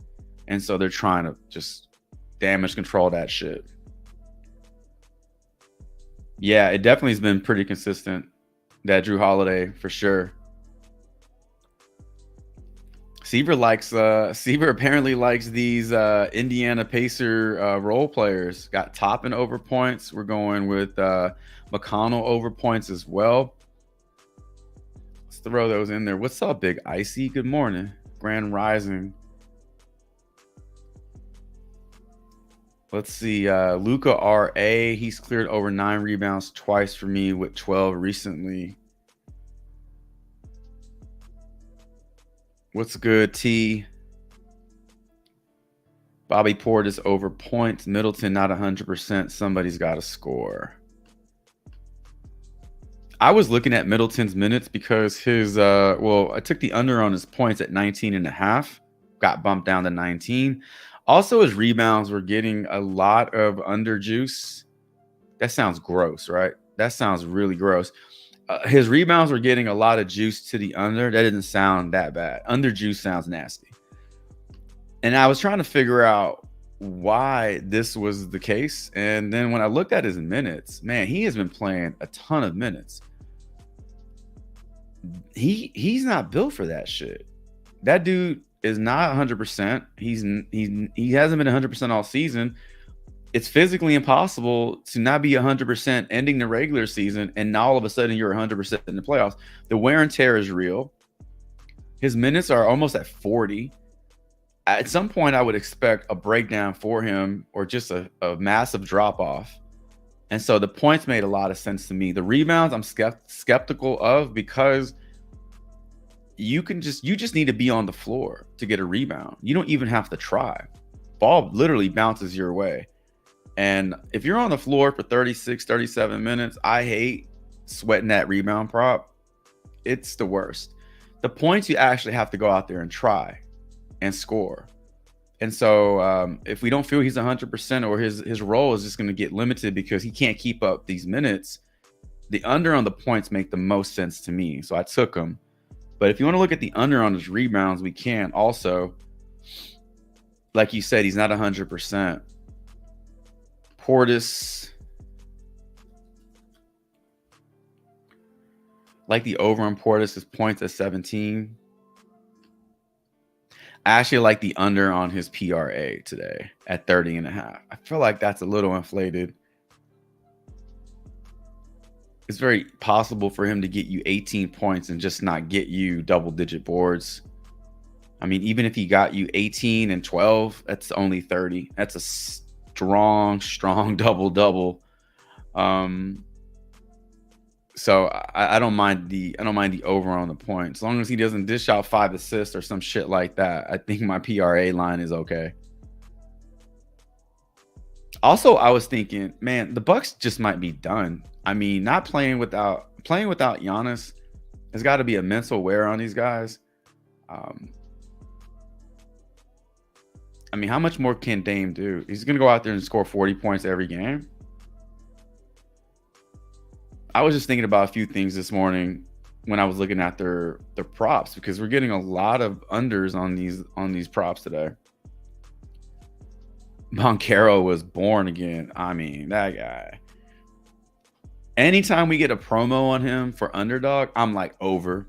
and so they're trying to just damage control that shit. Yeah, it definitely has been pretty consistent. That Drew Holiday for sure. Seaver apparently likes these Indiana Pacer role players. Got Toppin over points. We're going with McConnell over points as well. Let's throw those in there. What's up, Big Icy? Good morning. Grand Rising. Let's see. Luca R.A. He's cleared over 9 rebounds twice for me with 12 recently. What's good, T? Bobby Portis over points. Middleton not 100%. Somebody's got to score. I was looking at Middleton's minutes because his I took the under on his points at 19.5, got bumped down to 19. Also, his rebounds were getting a lot of under juice. That sounds gross, right? That sounds really gross. His rebounds were getting a lot of juice to the under. That didn't sound that bad. Under juice sounds nasty. And I was trying to figure out why this was the case. And then when I looked at his minutes, man, he has been playing a ton of minutes. He's not built for that shit. That dude is not 100%. He hasn't been 100% all season. It's physically impossible to not be 100% ending the regular season and now all of a sudden you're 100% in the playoffs. The wear and tear is real. His minutes are almost at 40. At some point, I would expect a breakdown for him or just a massive drop off. And so the points made a lot of sense to me. The rebounds, I'm skeptical of because you just need to be on the floor to get a rebound. You don't even have to try. Ball literally bounces your way. And if you're on the floor for 36, 37 minutes, I hate sweating that rebound prop. It's the worst. The points, you actually have to go out there and try and score. And so if we don't feel he's 100% or his role is just going to get limited because he can't keep up these minutes, the under on the points make the most sense to me. So I took him. But if you want to look at the under on his rebounds, we can also. Like you said, he's not 100%. Portis. Like the over on Portis, his points at 17. I actually like the under on his PRA today at 30.5. I feel like that's a little inflated. It's very possible for him to get you 18 points and just not get you double-digit boards. I mean, even if he got you 18 and 12, that's only 30. That's a strong double-double. So I don't mind the over on the point. As long as he doesn't dish out 5 assists or some shit like that, I think my PRA line is okay. Also, I was thinking, man, the Bucks just might be done. I mean, not playing without Giannis, there's got to be a mental wear on these guys. I mean, how much more can Dame do? He's gonna go out there and score 40 points every game. I was just thinking about a few things this morning when I was looking at their props because we're getting a lot of unders on these props today. Boncaro was born again. I mean, that guy. Anytime we get a promo on him for underdog, I'm like over.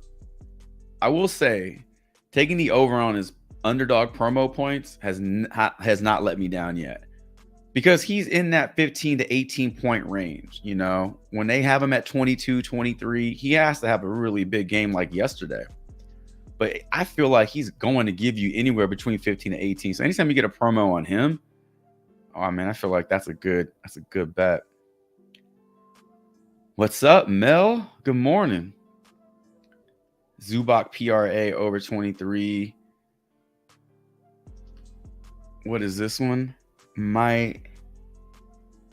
I will say, taking the over on his underdog promo points has not let me down yet. Because he's in that 15 to 18 point range, you know. When they have him at 22, 23, he has to have a really big game like yesterday. But I feel like he's going to give you anywhere between 15 to 18. So anytime you get a promo on him, oh man, I feel like that's a good bet. What's up, Mel? Good morning. Zubac PRA over 23. What is this one? Might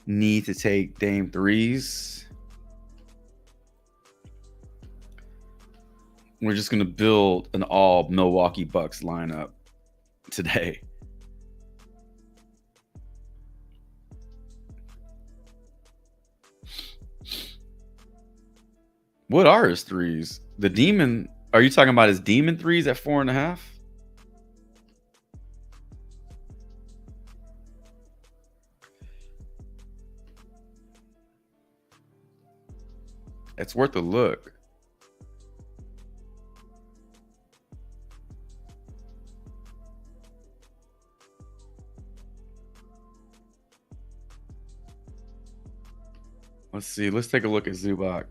need to take Dame threes. We're just going to build an all Milwaukee Bucks lineup today. What are his threes? The demon. Are you talking about his demon threes at 4.5? It's worth a look. Let's see. Let's take a look at Zubak.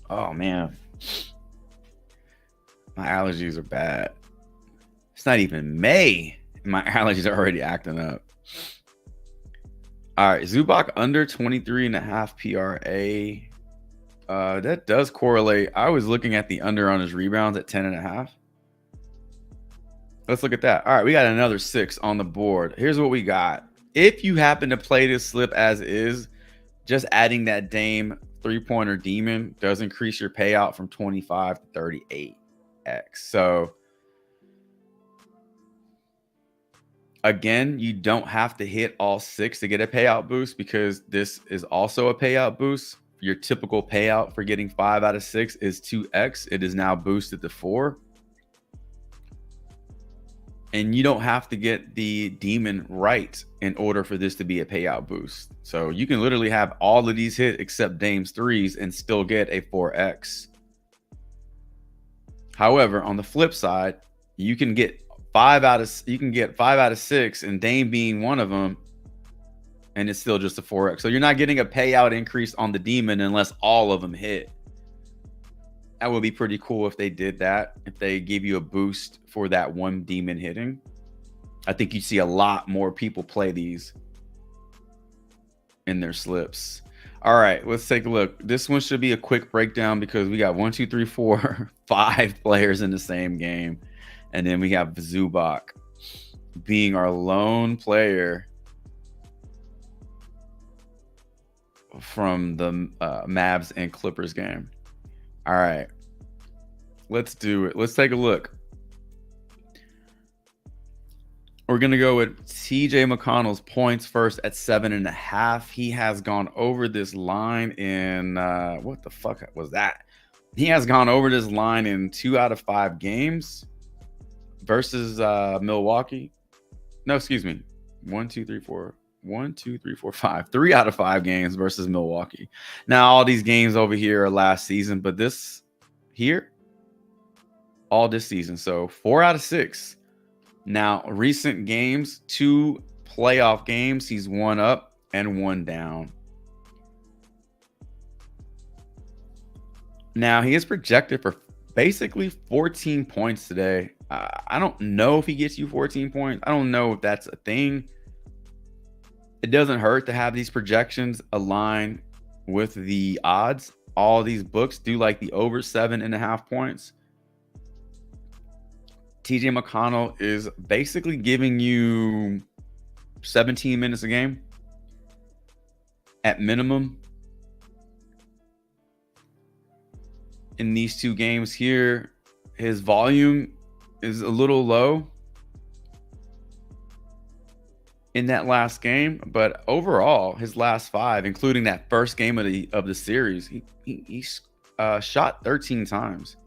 Oh man, my allergies are bad. It's not even May. My allergies are already acting up. All right, Zubak under 23.5 PRA. That does correlate. I was looking at the under on his rebounds at 10.5. Let's look at that. All right, we got another 6 on the board. Here's what we got. If you happen to play this slip as is, just adding that Dame 3-pointer demon does increase your payout from 25 to 38x. So again, you don't have to hit all 6 to get a payout boost, because this is also a payout boost. Your typical payout for getting 5 out of 6 is 2x. It is now boosted to 4. And you don't have to get the demon right in order for this to be a payout boost. So you can literally have all of these hit except Dame's 3s and still get a 4x. However, on the flip side, you can get 5 out of 6 and Dame being one of them, and it's still just a 4x. So you're not getting a payout increase on the demon unless all of them hit. That would be pretty cool if they did that. If they give you a boost for that one demon hitting, I think you'd see a lot more people play these in their slips. All right, let's take a look. This one should be a quick breakdown because we got 1, 2, 3, 4, 5 players in the same game. And then we have Zubak being our lone player from the Mavs and Clippers game. All right, let's do it. Let's take a look. We're going to go with TJ McConnell's points first at 7.5. He has gone over this line in, what the fuck was that? He has gone over this line in 2 out of 5 games versus Milwaukee. No, excuse me. 1, 2, 3, 4. 1, 2, 3, 4, 5. 3 out of 5 games versus Milwaukee. Now, all these games over here are last season, but this here, all this season. So 4 out of 6. Now, recent games, 2 playoff games, he's 1 up and 1 down. Now, he is projected for basically 14 points today. I don't know if he gets you 14 points. I don't know if that's a thing. It doesn't hurt to have these projections align with the odds. All these books do like the over 7.5 points. TJ McConnell is basically giving you 17 minutes a game at minimum. In these 2 games here, his volume is a little low in that last game, but overall, his last 5, including that first game of the series, he shot 13 times.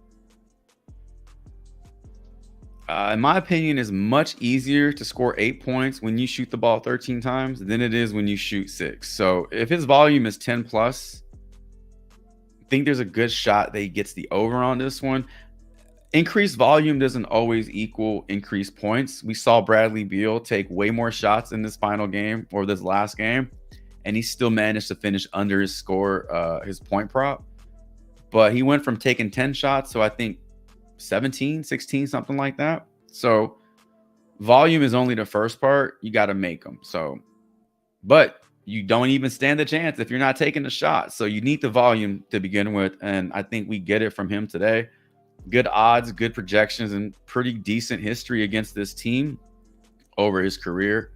In my opinion, it's much easier to score 8 points when you shoot the ball 13 times than it is when you shoot 6. So if his volume is 10 plus, I think there's a good shot that he gets the over on this one. Increased volume doesn't always equal increased points. We saw Bradley Beal take way more shots in this final game or this last game, and he still managed to finish under his score, his point prop. But he went from taking 10 shots to I think 17, 16, something like that. So volume is only the first part. You got to make them. So, but you don't even stand a chance if you're not taking the shot. So you need the volume to begin with. And I think we get it from him today. Good odds, good projections, and pretty decent history against this team over his career.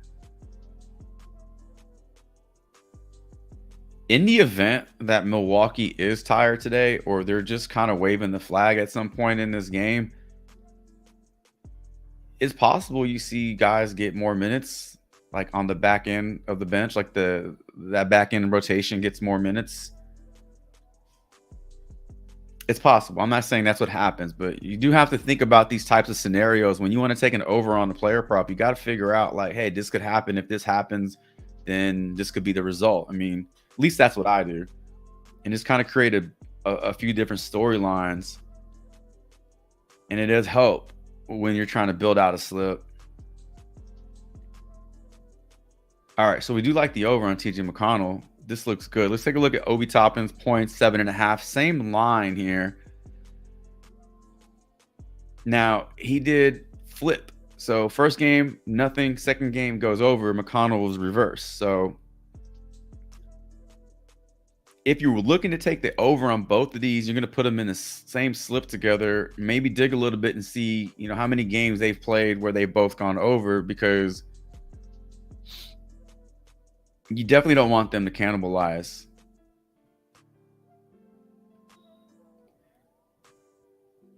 In the event that Milwaukee is tired today, or they're just kind of waving the flag at some point in this game, it's possible you see guys get more minutes, like on the back end of the bench, like that back end rotation gets more minutes. It's possible. I'm not saying that's what happens, but you do have to think about these types of scenarios. When you want to take an over on the player prop, you got to figure out like, hey, this could happen. If this happens, then this could be the result. I mean, at least that's what I do. and just kind of create a few different storylines. And it does help when you're trying to build out a slip. All right, so we do like the over on TJ McConnell. This looks good. Let's take a look at Obi Toppin's points, 7.5. Same line here. Now, he did flip. So first game, nothing. Second game goes over. McConnell was reversed. So if you were looking to take the over on both of these, you're going to put them in the same slip together. Maybe dig a little bit and see, you know, how many games they've played where they've both gone over, because you definitely don't want them to cannibalize.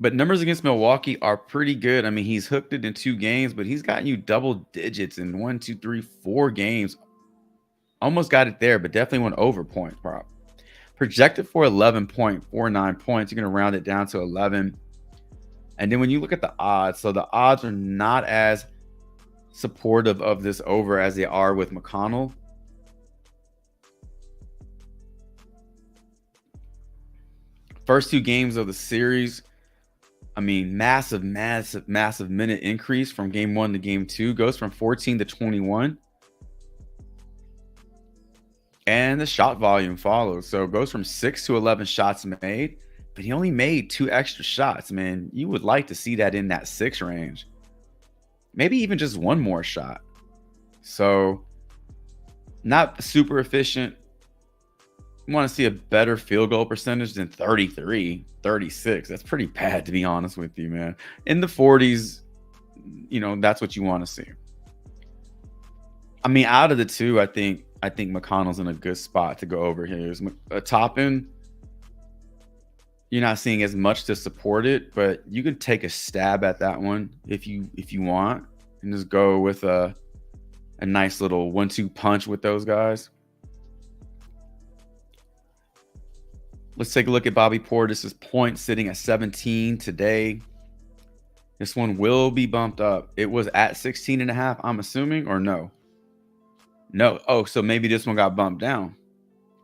But numbers against Milwaukee are pretty good. I mean, he's hooked it in 2 games, but he's gotten you double digits in 1, 2, 3, 4 games. Almost got it there, but definitely went over point prop. Projected for 11.49 points. You're going to round it down to 11. And then when you look at the odds, so the odds are not as supportive of this over as they are with McConnell. First 2 games of the series, I mean, massive minute increase from game 1 to game 2. Goes from 14 to 21. And the shot volume follows. So it goes from 6 to 11 shots made, but he only made 2 extra shots, man. You would like to see that in that 6 range. Maybe even just 1 more shot. So not super efficient. You want to see a better field goal percentage than 33, 36. That's pretty bad, to be honest with you, man. In the 40s, you know, that's what you want to see. I mean, out of the 2, I think McConnell's in a good spot to go over here. A Toppin, you're not seeing as much to support it, but you could take a stab at that one if you want, and just go with a nice little 1-2 punch with those guys. Let's take a look at Bobby Portis's points, sitting at 17 today. This one will be bumped up. It was at 16.5, I'm assuming, or no? No. Oh, so maybe this one got bumped down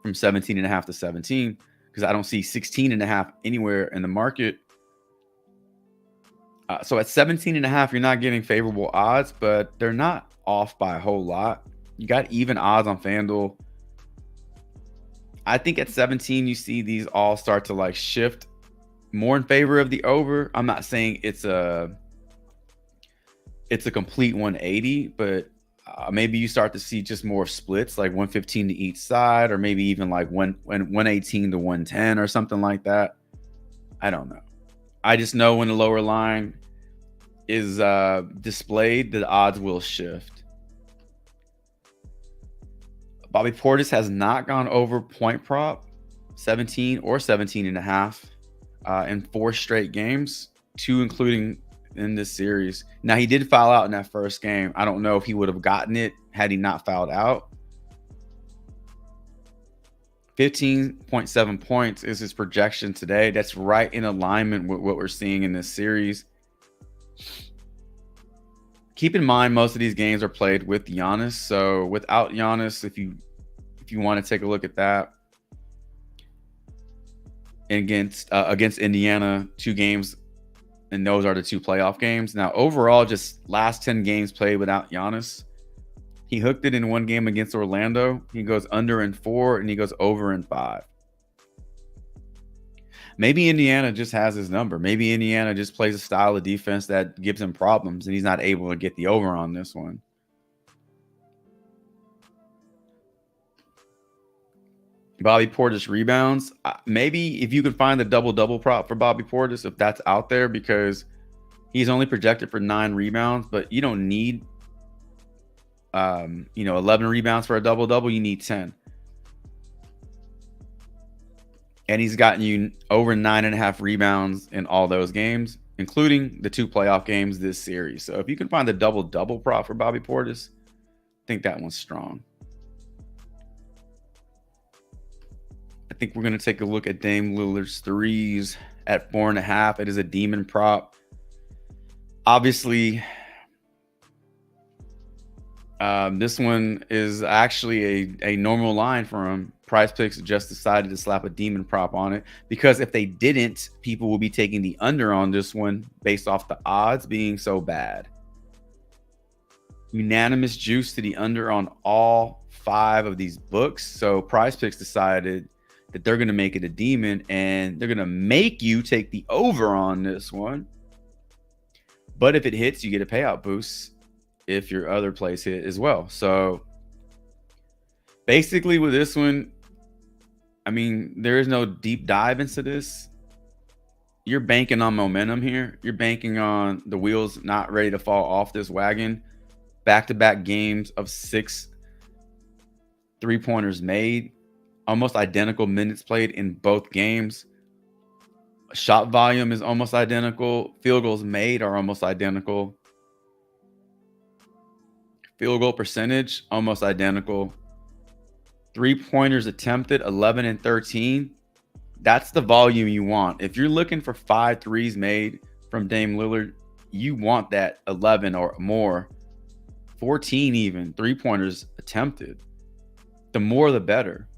from 17.5 to 17, because I don't see 16.5 anywhere in the market. So at 17.5, you're not getting favorable odds, but they're not off by a whole lot. You got even odds on FanDuel. I think at 17, you see these all start to like shift more in favor of the over. I'm not saying it's a complete 180, but maybe you start to see just more splits, like 115 to each side, or maybe even like 118 to 110 or something like that. I don't know. I just know when the lower line is displayed, the odds will shift. Bobby Portis has not gone over point prop 17 or 17.5 in 4 straight games, 2 including in this series. Now, he did foul out in that first game. I don't know if he would have gotten it had he not fouled out. 15.7 points is his projection today. That's right in alignment with what we're seeing in this series. Keep in mind, most of these games are played with Giannis. So without Giannis, if you want to take a look at that, against Indiana, 2 games, and those are the 2 playoff games. Now, overall, just last 10 games played without Giannis. He hooked it in 1 game against Orlando. He goes under in 4, and he goes over in 5. Maybe Indiana just has his number. Maybe Indiana just plays a style of defense that gives him problems, and he's not able to get the over on this one. Bobby Portis rebounds. Maybe if you can find the double-double prop for Bobby Portis, if that's out there, because he's only projected for 9 rebounds, but you don't need 11 rebounds for a double-double. You need 10. And he's gotten you over 9.5 rebounds in all those games, including the 2 playoff games this series. So if you can find the double-double prop for Bobby Portis, I think that one's strong. I think we're going to take a look at Dame Lillard's threes at 4.5. It is a demon prop. Obviously, This one is actually a normal line for him. PrizePicks just decided to slap a demon prop on it because if they didn't, people will be taking the under on this one based off the odds being so bad. Unanimous juice to the under on all 5 of these books. So PrizePicks decided that they're going to make it a demon and they're going to make you take the over on this one. But if it hits, you get a payout boost if your other plays hit as well. So basically with this one, I mean, there is no deep dive into this. You're banking on momentum here. You're banking on the wheels not ready to fall off this wagon. Back-to-back games of 6 3-pointers made. Almost identical minutes played in both games. Shot volume is almost identical. Field goals made are almost identical. Field goal percentage, almost identical. 3-pointers attempted, 11 and 13. That's the volume you want. If you're looking for 5 threes made from Dame Lillard, you want that 11 or more. 14 even, 3-pointers attempted. The more, the better.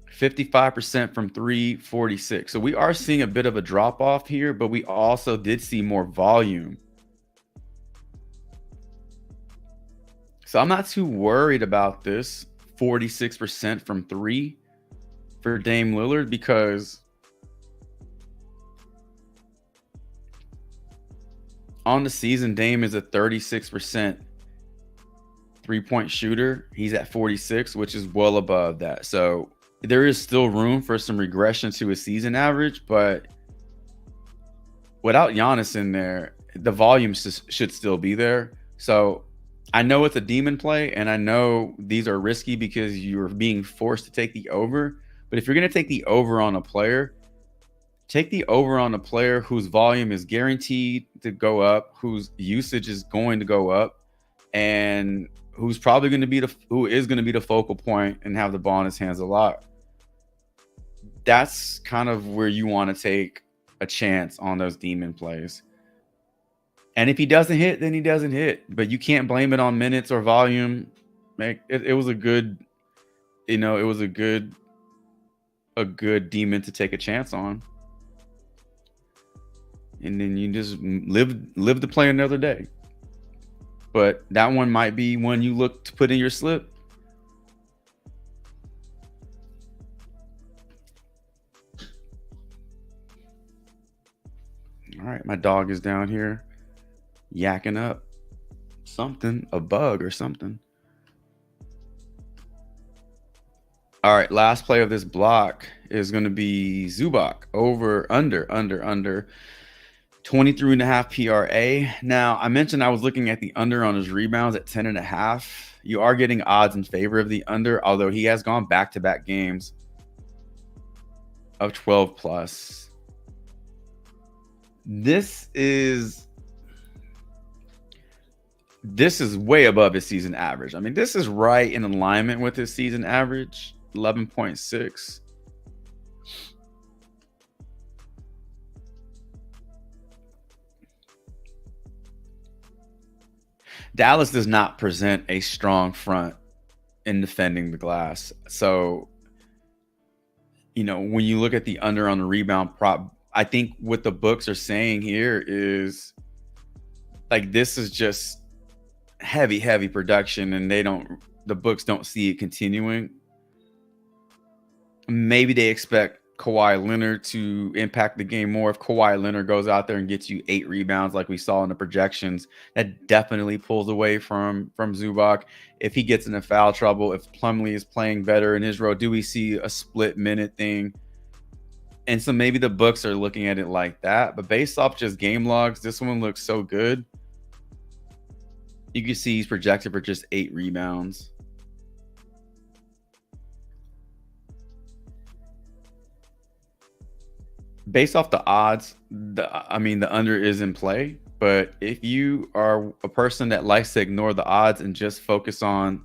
55% from 3, 46. So we are seeing a bit of a drop off here, but we also did see more volume. So I'm not too worried about this 46% from 3 for Dame Lillard because on the season, Dame is a 36% 3-point shooter. He's at 46, which is well above that. So there is still room for some regression to his season average, but without Giannis in there, the volume should still be there. So I know it's a demon play, and I know these are risky because you're being forced to take the over. But if you're going to take the over on a player, take the over on a player whose volume is guaranteed to go up, whose usage is going to go up, and who's probably going to be the focal point and have the ball in his hands a lot. That's kind of where you want to take a chance on those demon plays. And if he doesn't hit, then he doesn't hit. But you can't blame it on minutes or volume. It was a good, it was a good demon to take a chance on. And then you just live to play another day. But that one might be one you look to put in your slip. All right, my dog is down here yakking up something, a bug or something. All right, last play of this block is going to be Zubac over, under 23.5 PRA. Now, I mentioned I was looking at the under on his rebounds at 10.5. You are getting odds in favor of the under, although he has gone back-to-back games of 12 plus. This is way above his season average. I mean, this is right in alignment with his season average, 11.6. Dallas does not present a strong front in defending the glass. So, when you look at the under on the rebound prop, I think what the books are saying here is like this is just heavy production, and the books don't see it continuing. Maybe they expect Kawhi Leonard to impact the game more. If Kawhi Leonard goes out there and gets you 8 rebounds like we saw in the projections, that definitely pulls away from Zubac. If he gets into foul trouble, if Plumlee is playing better in his role, do we see a split minute thing? And so maybe the books are looking at it like that. But based off just game logs, this one looks so good. You can see he's projected for just 8 rebounds. Based off the odds, the under is in play. But if you are a person that likes to ignore the odds and just focus on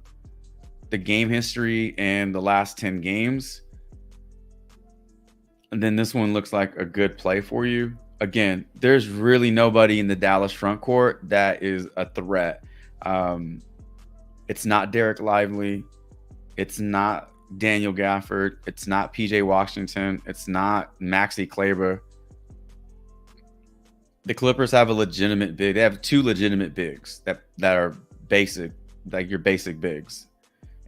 the game history and the last 10 games, then this one looks like a good play for you. again, there's really nobody in the Dallas front court that is a threat. It's not Derek Lively. It's not Daniel Gafford. It's not PJ Washington. It's not Maxi Kleber. The Clippers have a legitimate big. They have 2 legitimate bigs that are basic, like your basic bigs.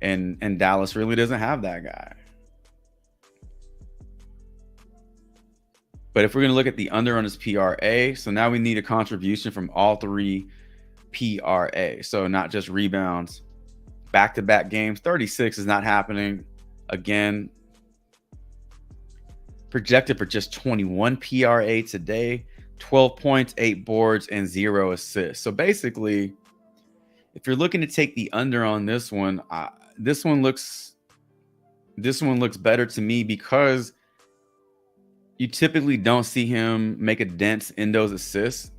And Dallas really doesn't have that guy. But if we're going to look at the under on his PRA, so now we need a contribution from all 3 PRA. So not just rebounds. Back-to-back games. 36 is not happening. Again, projected for just 21 PRA today. 12 points, 8 boards, and 0 assists. So basically, if you're looking to take the under on this one looks better to me because you typically don't see him make a dent in those assists.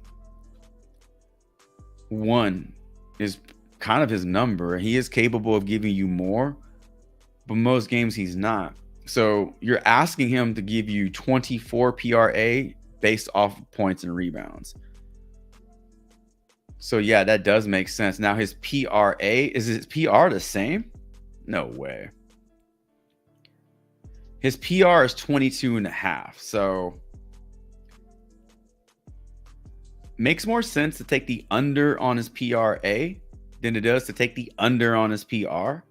1 is kind of his number. He is capable of giving you more, but most games he's not. So you're asking him to give you 24 PRA based off of points and rebounds. So yeah, that does make sense. Now his PRA, is his PR the same? No way. His PR is 22.5. So makes more sense to take the under on his PRA than it does to take the under on his PR.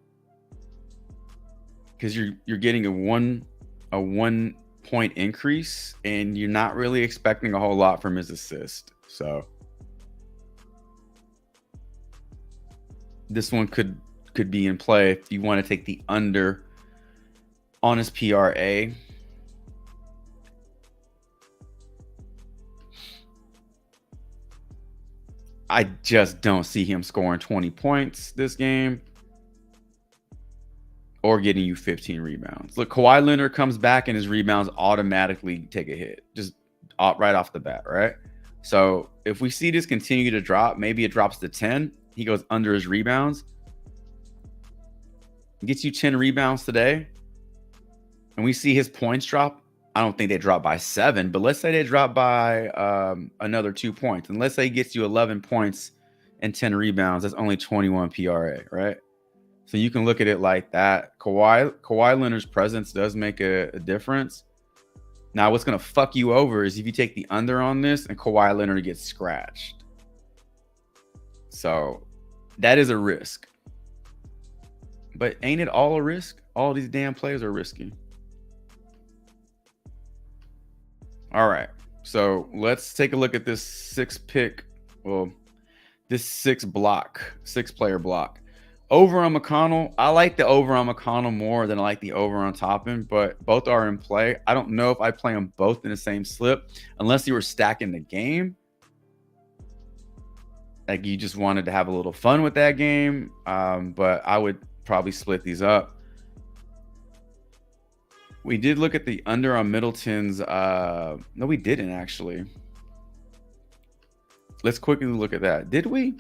Because you're getting a one point increase and you're not really expecting a whole lot from his assist. So this one could be in play if you want to take the under on his PRA. I just don't see him scoring 20 points this game or getting you 15 rebounds. Look, Kawhi Leonard comes back and his rebounds automatically take a hit, just right off the bat, right? So if we see this continue to drop, maybe it drops to 10. He goes under his rebounds. Gets you 10 rebounds today. And we see his points drop. I don't think they drop by 7, but let's say they drop by another 2 points. And let's say he gets you 11 points and 10 rebounds. That's only 21 PRA, right? So you can look at it like that. Kawhi Leonard's presence does make a difference. Now, what's going to fuck you over is if you take the under on this and Kawhi Leonard gets scratched. So that is a risk. But ain't it all a risk? All these damn players are risky. All right. So let's take a look at this 6-player block. Over on McConnell, I like the over on McConnell more than I like the over on Toppin, but both are in play. I don't know if I play them both in the same slip unless you were stacking the game. Like you just wanted to have a little fun with that game, but I would probably split these up. We did look at the under on Middleton's. No, we didn't actually. Let's quickly look at that. Did we?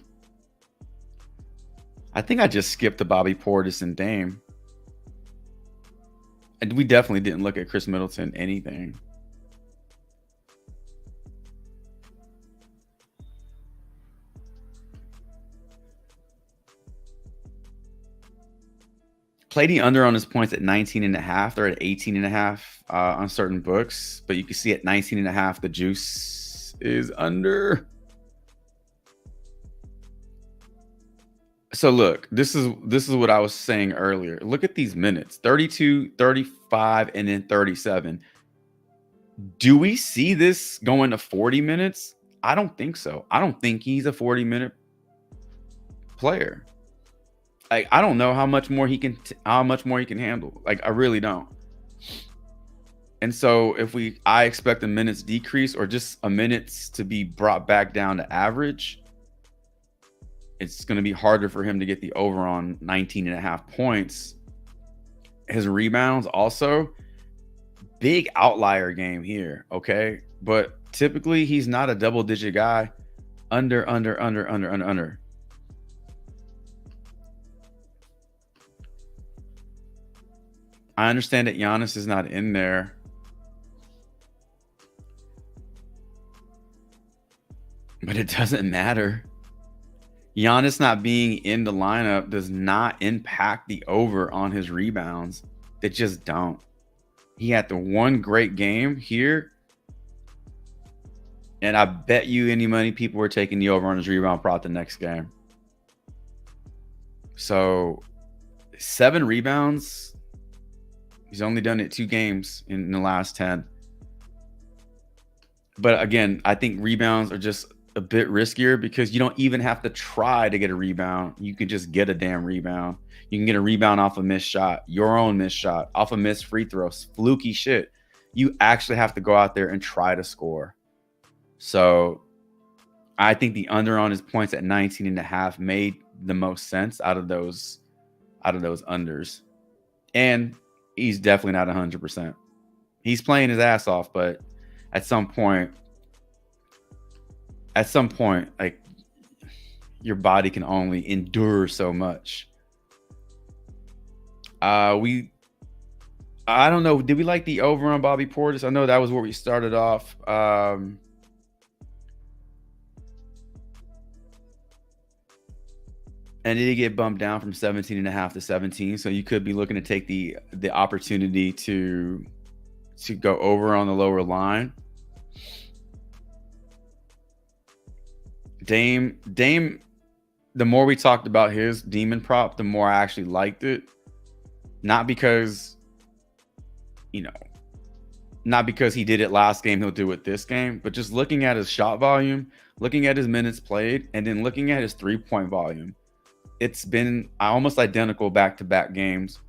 I think I just skipped the Bobby Portis and Dame. And we definitely didn't look at Chris Middleton anything. Play the under on his points at 19.5. They're at 18.5 on certain books. But you can see at 19.5, the juice is under. So look, this is what I was saying earlier. Look at these minutes. 32, 35, and then 37. Do we see this going to 40 minutes? I don't think so. I don't think he's a 40-minute player. Like, I don't know how much more he can handle. Like, I really don't. And so I expect a minutes decrease or just a minutes to be brought back down to average. It's going to be harder for him to get the over on 19.5 points. His rebounds also, big outlier game here, okay? But typically he's not a double-digit guy. Under. I understand that Giannis is not in there. but it doesn't matter. Giannis not being in the lineup does not impact the over on his rebounds. They just don't. He had the one great game here, and I bet you any money people were taking the over on his rebound prop the next game. So 7 rebounds. He's only done it 2 games in the last 10. But again, I think rebounds are just a bit riskier because you don't even have to try to get a rebound. You can just get a damn rebound. You can get a rebound off a missed shot, your own missed shot, off a missed free throws, fluky shit. You actually have to go out there and try to score. So I think the under on his points at 19.5 made the most sense out of those unders. And he's definitely not 100%. He's playing his ass off, but at some point, like, your body can only endure so much. I don't know. Did we like the over on Bobby Portis? I know that was where we started off. And did he get bumped down from 17.5 to 17? So you could be looking to take the opportunity to go over on the lower line. Dame, the more we talked about his demon prop, the more I actually liked it. Not because he did it last game, he'll do it this game, but just looking at his shot volume, looking at his minutes played, and then looking at his 3-point volume. It's been almost identical back-to-back games.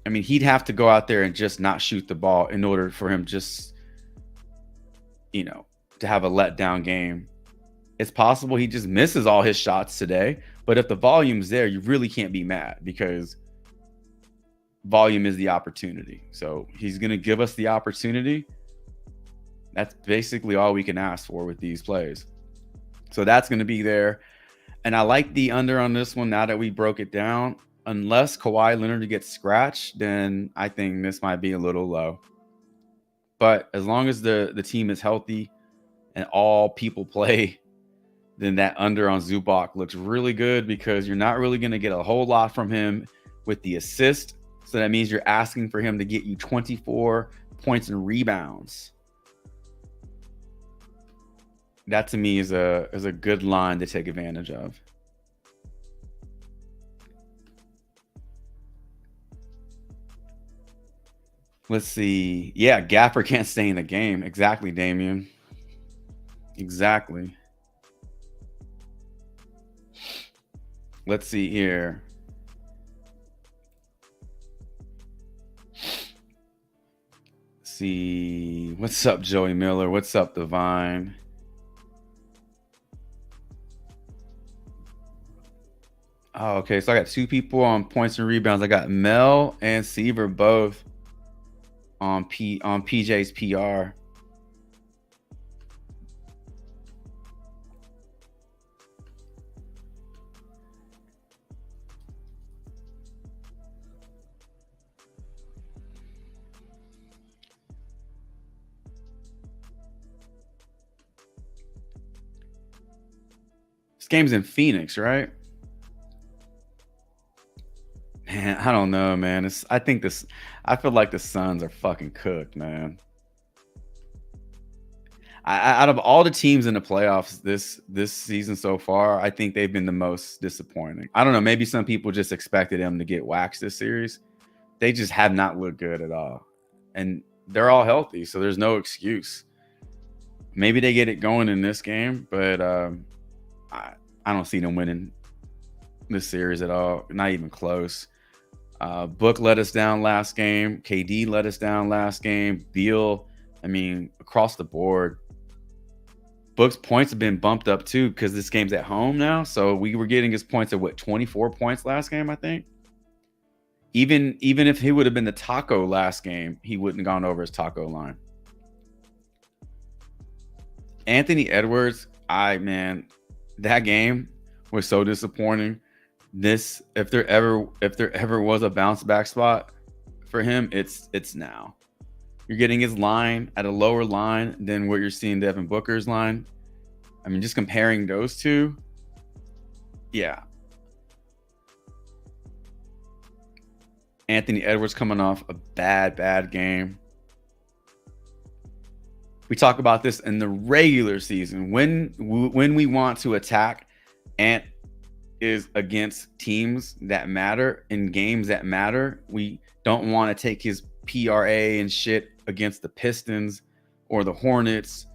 I mean, he'd have to go out there and just not shoot the ball in order for him just, to have a letdown game. It's possible he just misses all his shots today, but if the volume's there, you really can't be mad because volume is the opportunity. So he's going to give us the opportunity. That's basically all we can ask for with these plays. So that's going to be there. And I like the under on this one now that we broke it down. Unless Kawhi Leonard gets scratched, then I think this might be a little low. But as long as the team is healthy and all people play, then that under on Zubac looks really good because you're not really going to get a whole lot from him with the assist. So that means you're asking for him to get you 24 points and rebounds. That to me is a good line to take advantage of. Let's see. Yeah, Gaffer can't stay in the game. Exactly, Damian. Exactly. Let's see here. See. What's up, Joey Miller? What's up, Divine? Oh, okay. So I got 2 people on points and rebounds. I got Mel and Seaver both on PJ's PR. This game's in Phoenix, right? Man, I don't know, man. I feel like the Suns are fucking cooked, man. Out of all the teams in the playoffs this season so far, I think they've been the most disappointing. I don't know. Maybe some people just expected them to get waxed this series. They just have not looked good at all. And they're all healthy, so there's no excuse. Maybe they get it going in this game, but I don't see them winning this series at all. Not even close. Book let us down last game. KD let us down last game. Beal, across the board. Book's points have been bumped up too because this game's at home now. So we were getting his points at 24 points last game, I think. Even if he would have been the taco last game, he wouldn't have gone over his taco line. Anthony Edwards, that game was so disappointing. If there ever was a bounce back spot for him, it's now. You're getting his line at a lower line than what you're seeing Devin Booker's line. I mean, just comparing those two. Yeah. Anthony Edwards coming off a bad game. We talk about this in the regular season. When we want to attack, Ant is against teams that matter in games that matter. We don't want to take his PRA and shit against the Pistons or the Hornets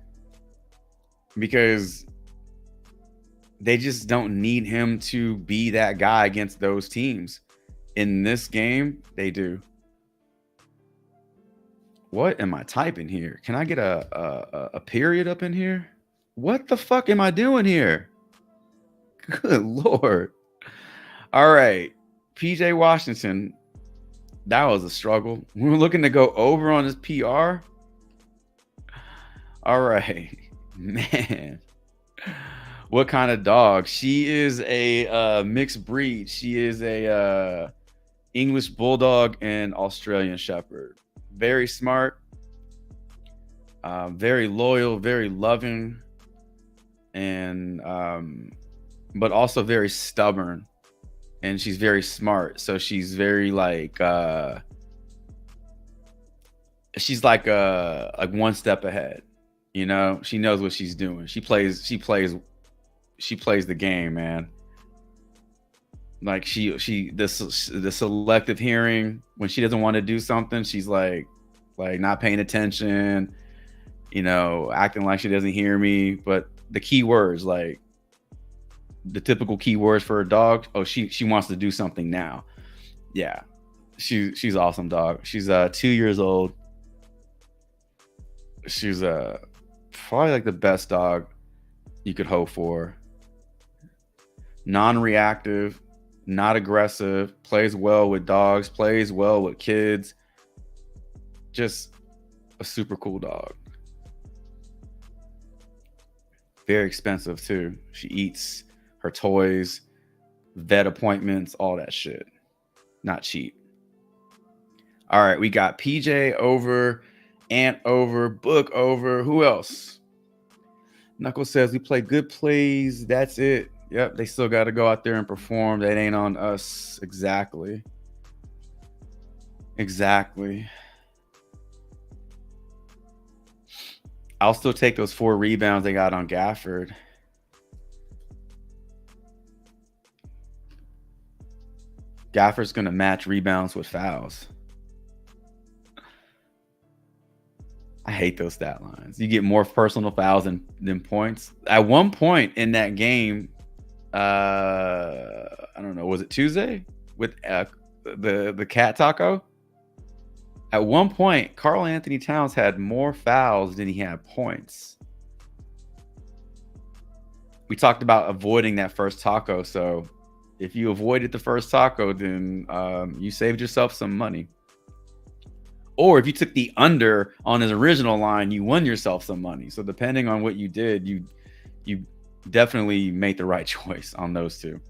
because they just don't need him to be that guy against those teams. In this game, they do. What am I typing here? Can I get a period up in here? What the fuck am I doing here? Good Lord. All right. PJ Washington. That was a struggle. We were looking to go over on his PR. All right. Man. What kind of dog? She is a mixed breed. She is a English Bulldog and Australian Shepherd. Very smart. Very loyal, very loving. And but also very stubborn, and she's very smart. So she's very like she's like one step ahead. You know, she knows what she's doing. She plays the game, man. Like the selective hearing, when she doesn't want to do something, she's like not paying attention, you know, acting like she doesn't hear me. But the key words, like the typical keywords for a dog. Oh, she wants to do something now. Yeah, she's awesome dog. She's 2 years old. She's probably like the best dog you could hope for. Non-reactive, not aggressive, plays well with dogs, plays well with kids. Just a super cool dog. Very expensive too. She eats her toys, vet appointments, all that shit. Not cheap. All right, we got PJ over, Ant over, Book over. Who else? Knuckles says we play good plays. That's it. Yep, they still got to go out there and perform. That ain't on us. Exactly. I'll still take those 4 rebounds they got on Gafford. Gafford's going to match rebounds with fouls. I hate those stat lines. You get more personal fouls than points. At one point in that game, I don't know, was it Tuesday with the cat taco? At one point, Karl Anthony Towns had more fouls than he had points. We talked about avoiding that first taco. So if you avoided the first taco, then you saved yourself some money. Or if you took the under on his original line, you won yourself some money. So depending on what you did, you definitely made the right choice on those two.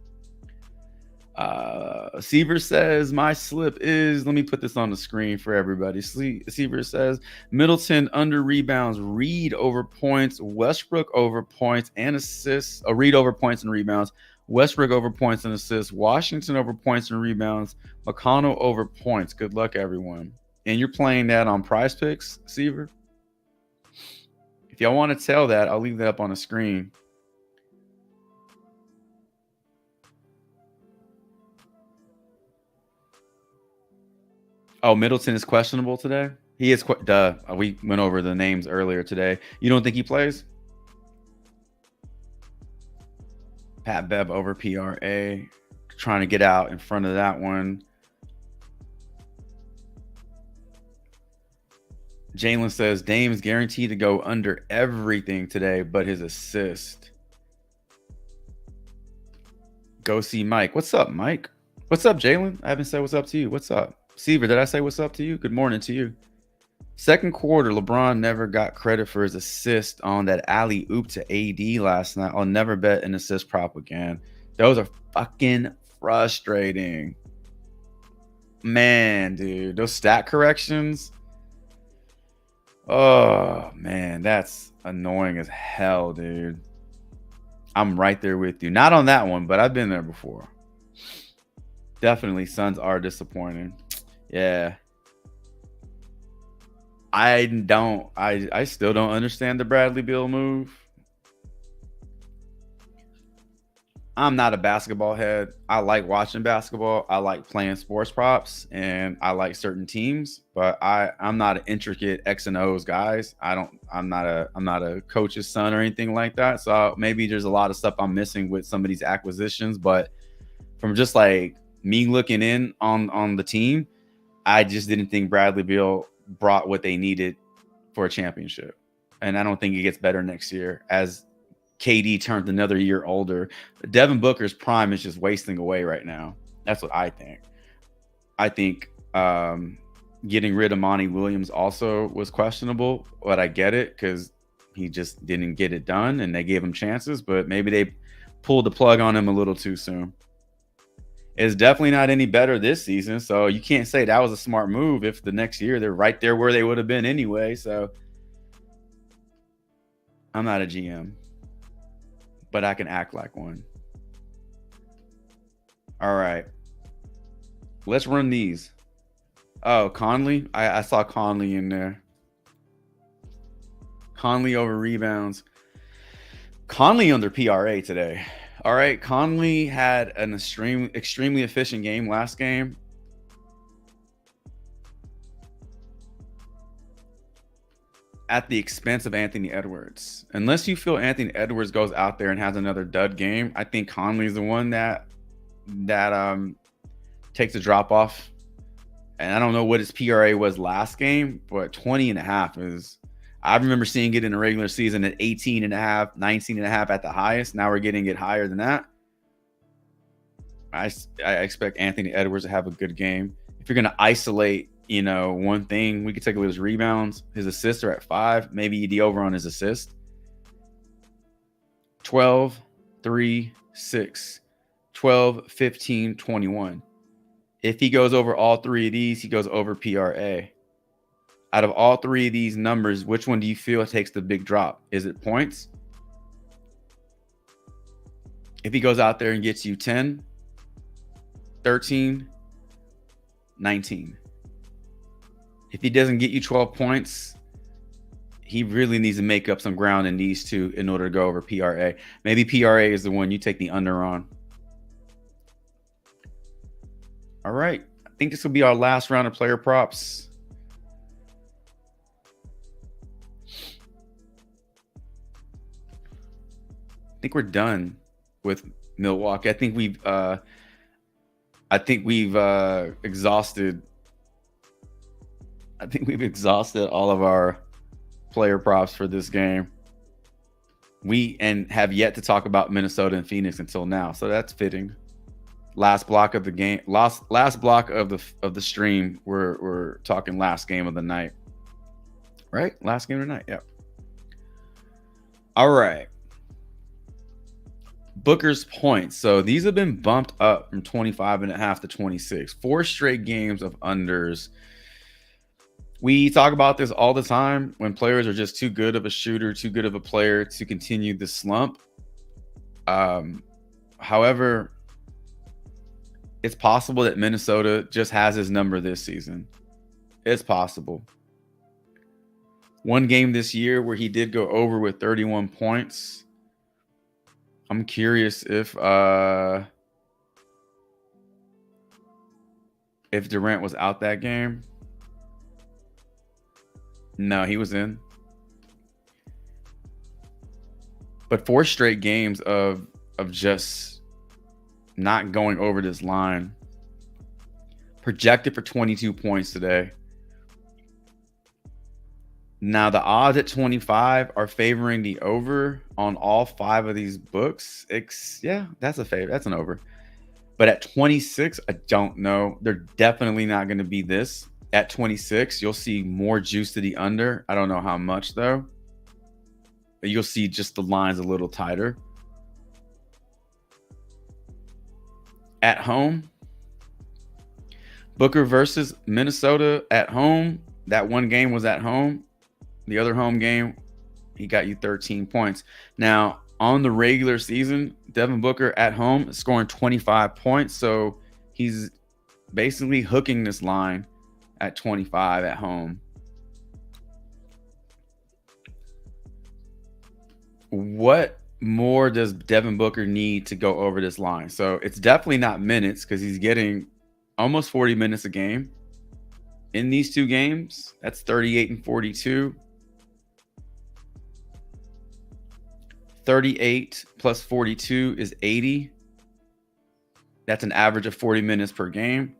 Seaver says my slip is, let me put this on the screen for everybody. Seaver says Middleton under rebounds, Reed over points, Westbrook over points and assists. Reed over points and rebounds, Westbrook over points and assists, Washington over points and rebounds, McConnell over points. Good luck, everyone. And you're playing that on PrizePicks, Seaver? If y'all want to tell that, I'll leave that up on the screen. Oh, Middleton is questionable today? He is. Duh. We went over the names earlier today. You don't think he plays? Pat Bev over PRA. Trying to get out in front of that one. Jalen says Dame is guaranteed to go under everything today, but his assist. Go see Mike. What's up, Mike? What's up, Jalen? I haven't said what's up to you. What's up? Seaver, did I say what's up to you? Good morning to you. Second quarter, LeBron never got credit for his assist on that alley-oop to AD last night. I'll never bet an assist prop again. Those are fucking frustrating. Man, dude. Those stat corrections. Oh man, that's annoying as hell, dude. I'm right there with you. Not on that one, but I've been there before. Definitely, Suns are disappointing. Yeah. I still don't understand the Bradley Beal move. I'm not a basketball head. I like watching basketball. I like playing sports props, and I like certain teams, but I'm not an intricate X and O's guys. I'm not a coach's son or anything like that. So maybe there's a lot of stuff I'm missing with some of these acquisitions, but from just like me looking in on the team, I just didn't think Bradley Beal brought what they needed for a championship. And I don't think it gets better next year as KD turned another year older. Devin Booker's prime is just wasting away right now. That's what I think. I think getting rid of Monty Williams also was questionable, but I get it because he just didn't get it done and they gave him chances, but maybe they pulled the plug on him a little too soon. It's definitely not any better this season, so you can't say that was a smart move if the next year they're right there where they would have been anyway. So I'm not a GM, but I can act like one. All right. Let's run these. Oh, Conley. I saw Conley in there. Conley over rebounds. Conley under PRA today. All right. Conley had an extremely efficient game last game. At the expense of Anthony Edwards. Unless you feel Anthony Edwards goes out there and has another dud game, I think Conley's the one that takes a drop off. And I don't know what his PRA was last game, but 20.5 is, I remember seeing it in the regular season at 18.5, 19.5 at the highest. Now we're getting it higher than that. I expect Anthony Edwards to have a good game. If you're going to isolate, one thing, we could take a look at his rebounds. His assists are at 5. Maybe the over on his assist. 12, 3, 6, 12, 15, 21. If he goes over all three of these, he goes over PRA. Out of all three of these numbers, which one do you feel takes the big drop? Is it points? If he goes out there and gets you 10, 13, 19. If he doesn't get you 12 points, he really needs to make up some ground in these two in order to go over PRA. Maybe PRA is the one you take the under on. All right. I think this will be our last round of player props. I think we're done with Milwaukee. I think we've exhausted. I think we've exhausted all of our player props for this game. And have yet to talk about Minnesota and Phoenix until now, so that's fitting. Last block of the game, last block of the stream. We're talking last game of the night, right? Last game of the night. Yep. All right. Booker's points. So these have been bumped up from 25.5 to 26. 4 straight games of unders. We talk about this all the time when players are just too good of a shooter, too good of a player to continue the slump. However, it's possible that Minnesota just has his number this season. It's possible. One game this year where he did go over with 31 points. I'm curious if Durant was out that game. No, he was in. But 4 straight games of just not going over this line. Projected for 22 points today. Now the odds at 25 are favoring the over on all 5 of these books. Yeah, that's a favor. That's an over. But at 26, I don't know. They're definitely not going to be this. At 26, you'll see more juice to the under. I don't know how much, though. But you'll see just the lines a little tighter. At home, Booker versus Minnesota at home. That one game was at home. The other home game, he got you 13 points. Now, on the regular season, Devin Booker at home is scoring 25 points. So he's basically hooking this line at 25 at home. What more does Devin Booker need to go over this line? So it's definitely not minutes, because he's getting almost 40 minutes a game in these two games. That's 38 and 42. 38 plus 42 is 80. That's an average of 40 minutes per game.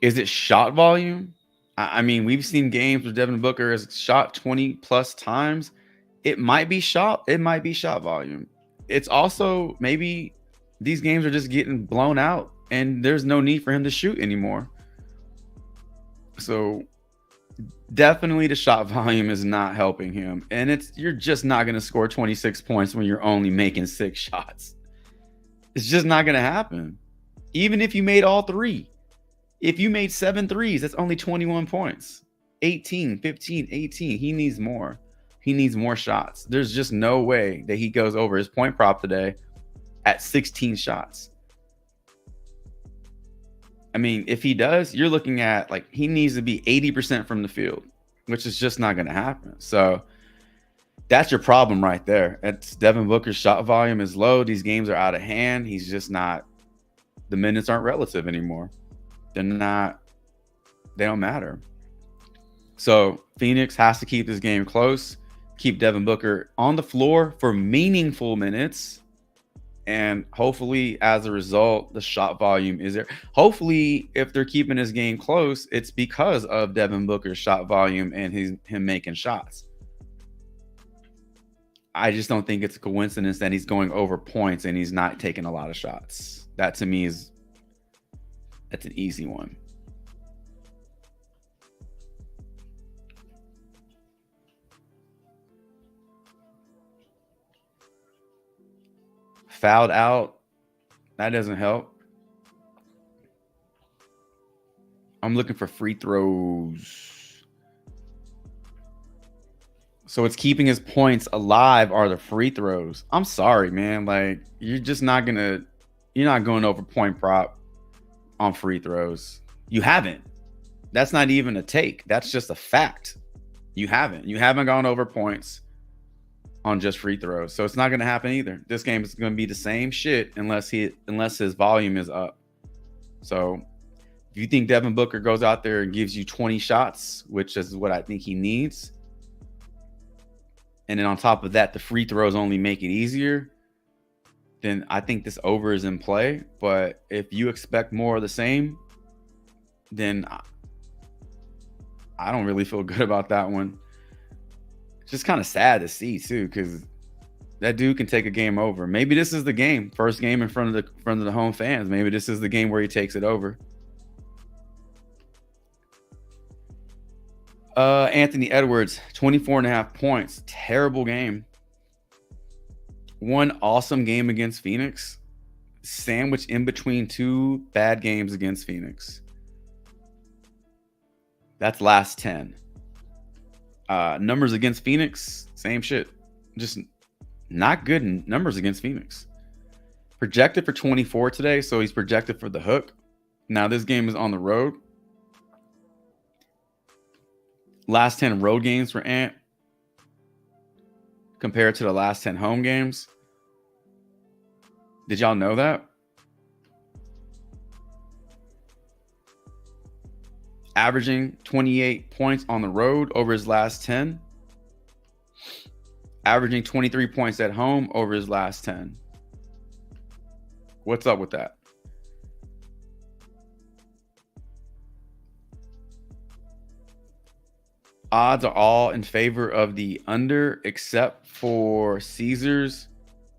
Is it shot volume? I mean, we've seen games where Devin Booker has shot 20 plus times. It might be shot volume. It's also maybe these games are just getting blown out and there's no need for him to shoot anymore. So definitely the shot volume is not helping him. And you're just not going to score 26 points when you're only making 6 shots. It's just not going to happen. Even if you made all 3. If you made 7 threes, that's only 21 points. 18, 15, 18. He needs more. He needs more shots. There's just no way that he goes over his point prop today at 16 shots. I mean, if he does, you're looking at like he needs to be 80% from the field, which is just not going to happen. So that's your problem right there. It's Devin Booker's shot volume is low. These games are out of hand. He's just not, the minutes aren't relative anymore. They don't matter. So Phoenix has to keep this game close, keep Devin Booker on the floor for meaningful minutes. And hopefully, as a result, the shot volume is there. Hopefully, if they're keeping this game close, it's because of Devin Booker's shot volume and him making shots. I just don't think it's a coincidence that he's going over points and he's not taking a lot of shots. That to me that's an easy one. Fouled out. That doesn't help. I'm looking for free throws. So it's keeping his points alive are the free throws. I'm sorry, man. Like, you're not going over point prop on free throws. You haven't. That's not even a take. That's just a fact. You haven't gone over points on just free throws. So it's not going to happen either. This game is going to be the same shit unless his volume is up. So if you think Devin Booker goes out there and gives you 20 shots, which is what I think he needs, and then on top of that, the free throws only make it easier, then I think this over is in play. But if you expect more of the same, then I don't really feel good about that one. It's just kind of sad to see too, because that dude can take a game over. Maybe this is the game, first game in front of the home fans. Maybe this is the game where he takes it over. Anthony Edwards, 24.5 points. Terrible game. One awesome game against Phoenix, sandwiched in between 2 bad games against Phoenix. That's last 10. Numbers against Phoenix, same shit. Just not good numbers against Phoenix. Projected for 24 today, so he's projected for the hook. Now this game is on the road. Last 10 road games for Ant compared to the last 10 home games. Did y'all know that? Averaging 28 points on the road over his last 10. Averaging 23 points at home over his last 10. What's up with that? Odds are all in favor of the under except for Caesars.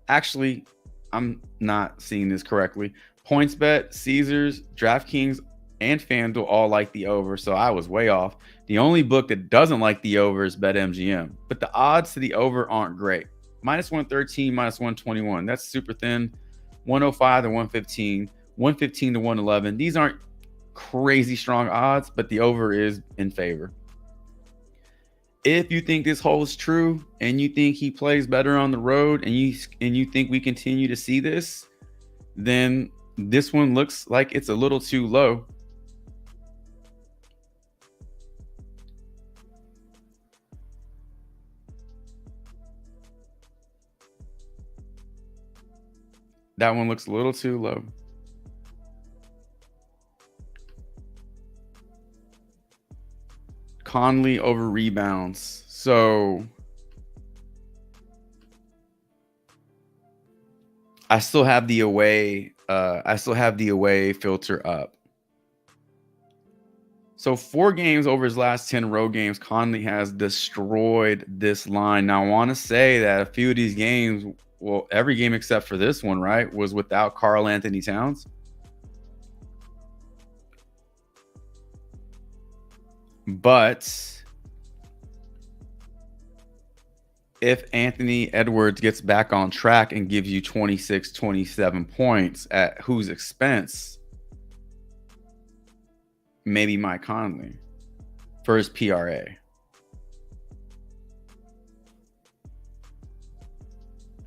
Actually, I'm not seeing this correctly. PointsBet, Caesars, DraftKings, and FanDuel all like the over, so I was way off. The only book that doesn't like the over is BetMGM, but the odds to the over aren't great. Minus 113, minus 121. That's super thin. 105 to 115, 115 to 111. These aren't crazy strong odds, but the over is in favor. If you think this holds true and you think he plays better on the road and you think we continue to see this, then this one looks like it's a little too low. That one looks a little too low. Conley over rebounds. So I still have the away filter up. So 4 games over his last 10 road games, Conley has destroyed this line. Now I want to say that a few of these games, well, every game except for this one, right, was without Karl Anthony Towns. But if Anthony Edwards gets back on track and gives you 26, 27 points at whose expense? Maybe Mike Conley for his PRA.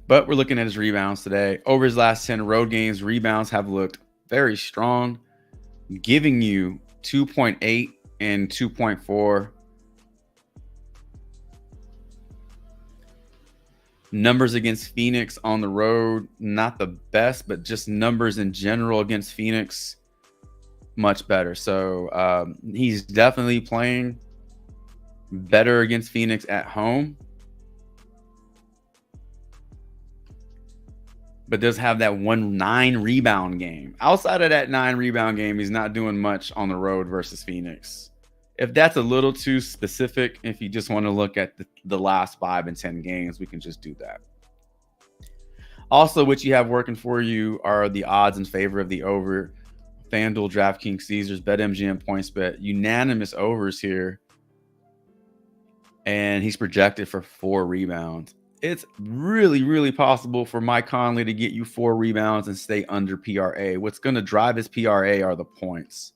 But we're looking at his rebounds today. Over his last 10 road games, rebounds have looked very strong, giving you 2.8 and 2.4. Numbers against Phoenix on the road, not the best, but just numbers in general against Phoenix, much better. So he's definitely playing better against Phoenix at home, but does have that 9 rebound game. Outside of that 9 rebound game, he's not doing much on the road versus Phoenix. If that's a little too specific, if you just want to look at the last 5 and 10 games, we can just do that. Also, what you have working for you are the odds in favor of the over. FanDuel, DraftKings, Caesars, BetMGM, PointsBet, unanimous overs here. And he's projected for 4 rebounds. It's really, really possible for Mike Conley to get you 4 rebounds and stay under PRA. What's going to drive his PRA are the points.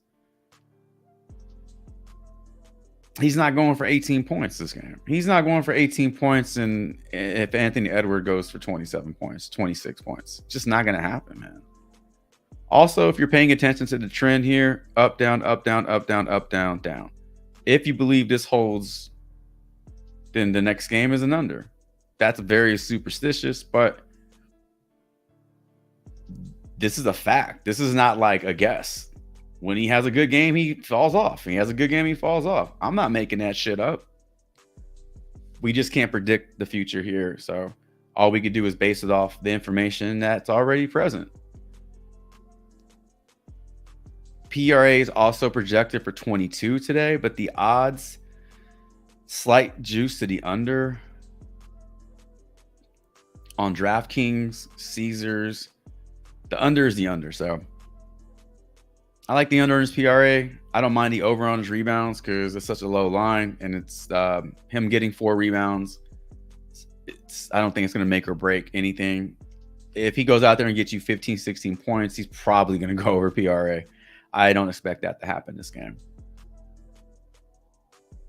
He's not going for 18 points this game. He's not going for 18 points. And if Anthony Edwards goes for 27 points, 26 points, it's just not going to happen, man. Also, if you're paying attention to the trend here, up, down, up, down, up, down, up, down, down. If you believe this holds, then the next game is an under. That's very superstitious, but this is a fact. This is not like a guess. When he has a good game, he falls off. When he has a good game, he falls off. I'm not making that shit up. We just can't predict the future here. So all we could do is base it off the information that's already present. PRA is also projected for 22 today, but the odds, slight juice to the under on DraftKings, Caesars. The under is the under, so I like the under on his PRA. I don't mind the over on his rebounds because it's such a low line, and it's him getting 4 rebounds. I don't think it's going to make or break anything. If he goes out there and gets you 15, 16 points, he's probably going to go over PRA. I don't expect that to happen this game.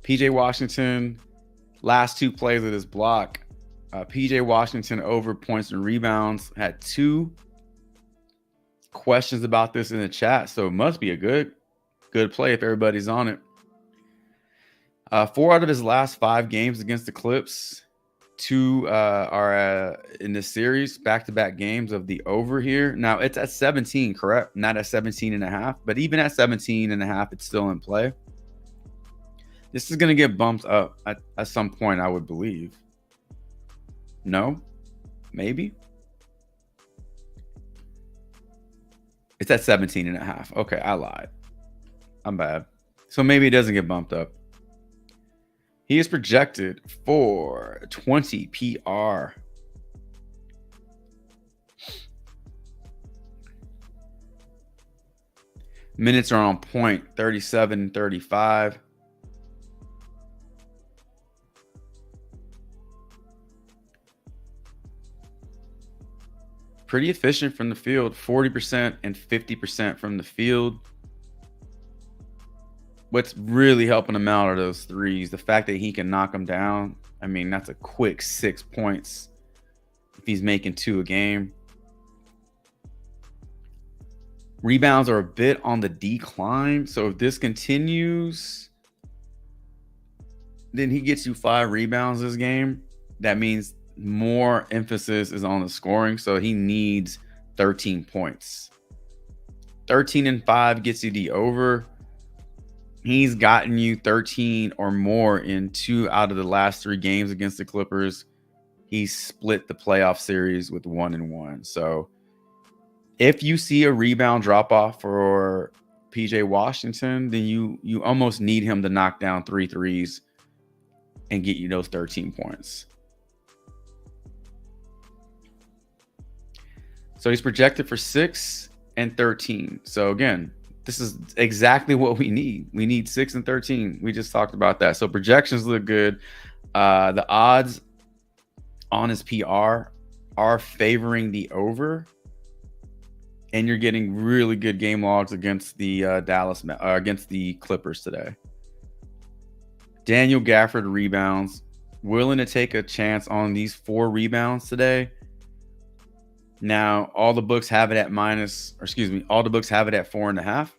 PJ Washington, last 2 plays of this block. PJ Washington over points and rebounds. Had 2 questions about this in the chat, so it must be a good play if everybody's on it. 4 out of his last 5 games against the Clips, 2 are in this series, back-to-back games of the over here. Now it's at 17, correct? Not at 17.5, but even at 17.5, it's still in play. This is going to get bumped up at some point, I would believe. No? Maybe? It's at 17.5. Okay, I lied. I'm bad. So maybe it doesn't get bumped up. He is projected for 20 PR. Minutes are on point, 37, 35. Pretty efficient from the field, 40% and 50% from the field. what's really helping him out are those threes. The fact that he can knock them down. I mean, that's a quick 6 points if he's making 2 a game. Rebounds are a bit on the decline. So if this continues, then he gets you 5 rebounds this game. That means more emphasis is on the scoring. So he needs 13 points. 13 and 5 gets you the over. He's gotten you 13 or more in 2 out of the last 3 games against the Clippers. He split the playoff series with 1-1. So if you see a rebound drop off for PJ Washington, then you almost need him to knock down 3 threes and get you those 13 points. So he's projected for 6 and 13. So again, this is exactly what we need. We need 6 and 13. We just talked about that. So projections look good. The odds on his PR are favoring the over. And you're getting really good game logs against the against the Clippers today. Daniel Gafford rebounds. Willing to take a chance on these 4 rebounds today. Now, all the books have it at all the books have it at 4.5,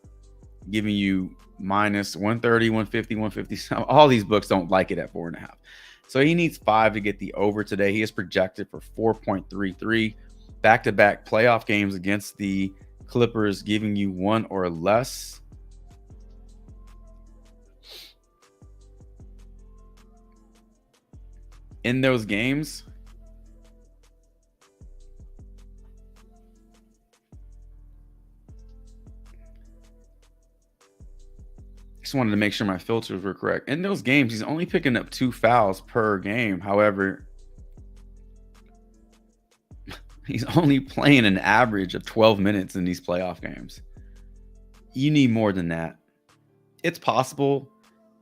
giving you minus 130, 150, 150. All these books don't like it at 4.5. So he needs 5 to get the over today. He is projected for 4.33. Back-to-back playoff games against the Clippers, giving you 1 or less. In those games, just wanted to make sure my filters were correct. In those games, he's only picking up 2 fouls per game. However, he's only playing an average of 12 minutes in these playoff games. You need more than that. It's possible.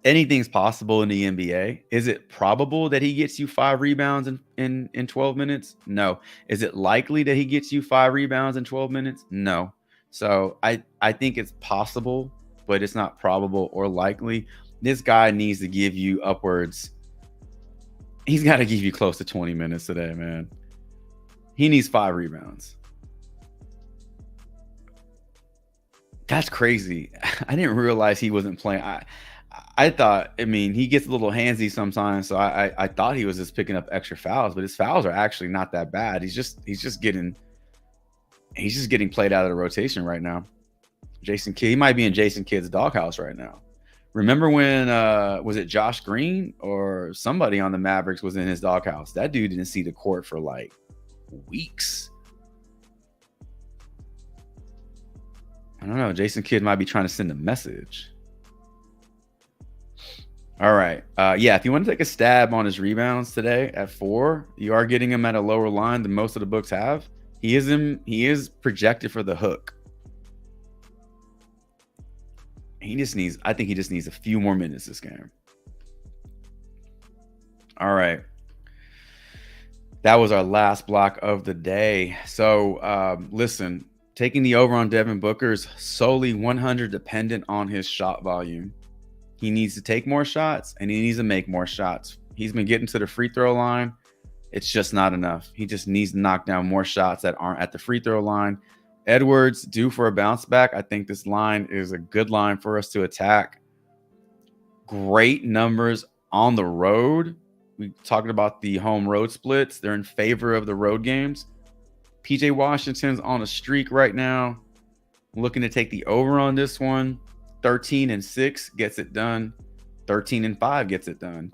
Anything's possible in the NBA. Is it probable that he gets you 5 rebounds in 12 minutes? No. Is it likely that he gets you 5 rebounds in 12 minutes? No. So I think it's possible, but it's not probable or likely. This guy needs to give you upwards. He's got to give you close to 20 minutes today, man. He needs 5 rebounds. That's crazy. I didn't realize he wasn't playing. I thought, I mean, he gets a little handsy sometimes, so I thought he was just picking up extra fouls, but his fouls are actually not that bad. He's just getting played out of the rotation right now. Jason Kidd, he might be in Jason Kidd's doghouse right now. Remember when was it Josh Green or somebody on the Mavericks was in his doghouse? That dude didn't see the court for like weeks. I don't know. Jason Kidd might be trying to send a message. All right. Yeah, if you want to take a stab on his rebounds today at 4, you are getting him at a lower line than most of the books have. He is projected for the hook. I think he just needs a few more minutes this game. All right. That was our last block of the day. So listen, taking the over on Devin Booker is solely 100 dependent on his shot volume. He needs to take more shots and he needs to make more shots. He's been getting to the free throw line. It's just not enough. He just needs to knock down more shots that aren't at the free throw line. Edwards due for a bounce back. I think this line is a good line for us to attack. Great numbers on the road. We talked about the home road splits. They're in favor of the road games. PJ Washington's on a streak right now. Looking to take the over on this one. 13 and 6 gets it done. 13 and 5 gets it done.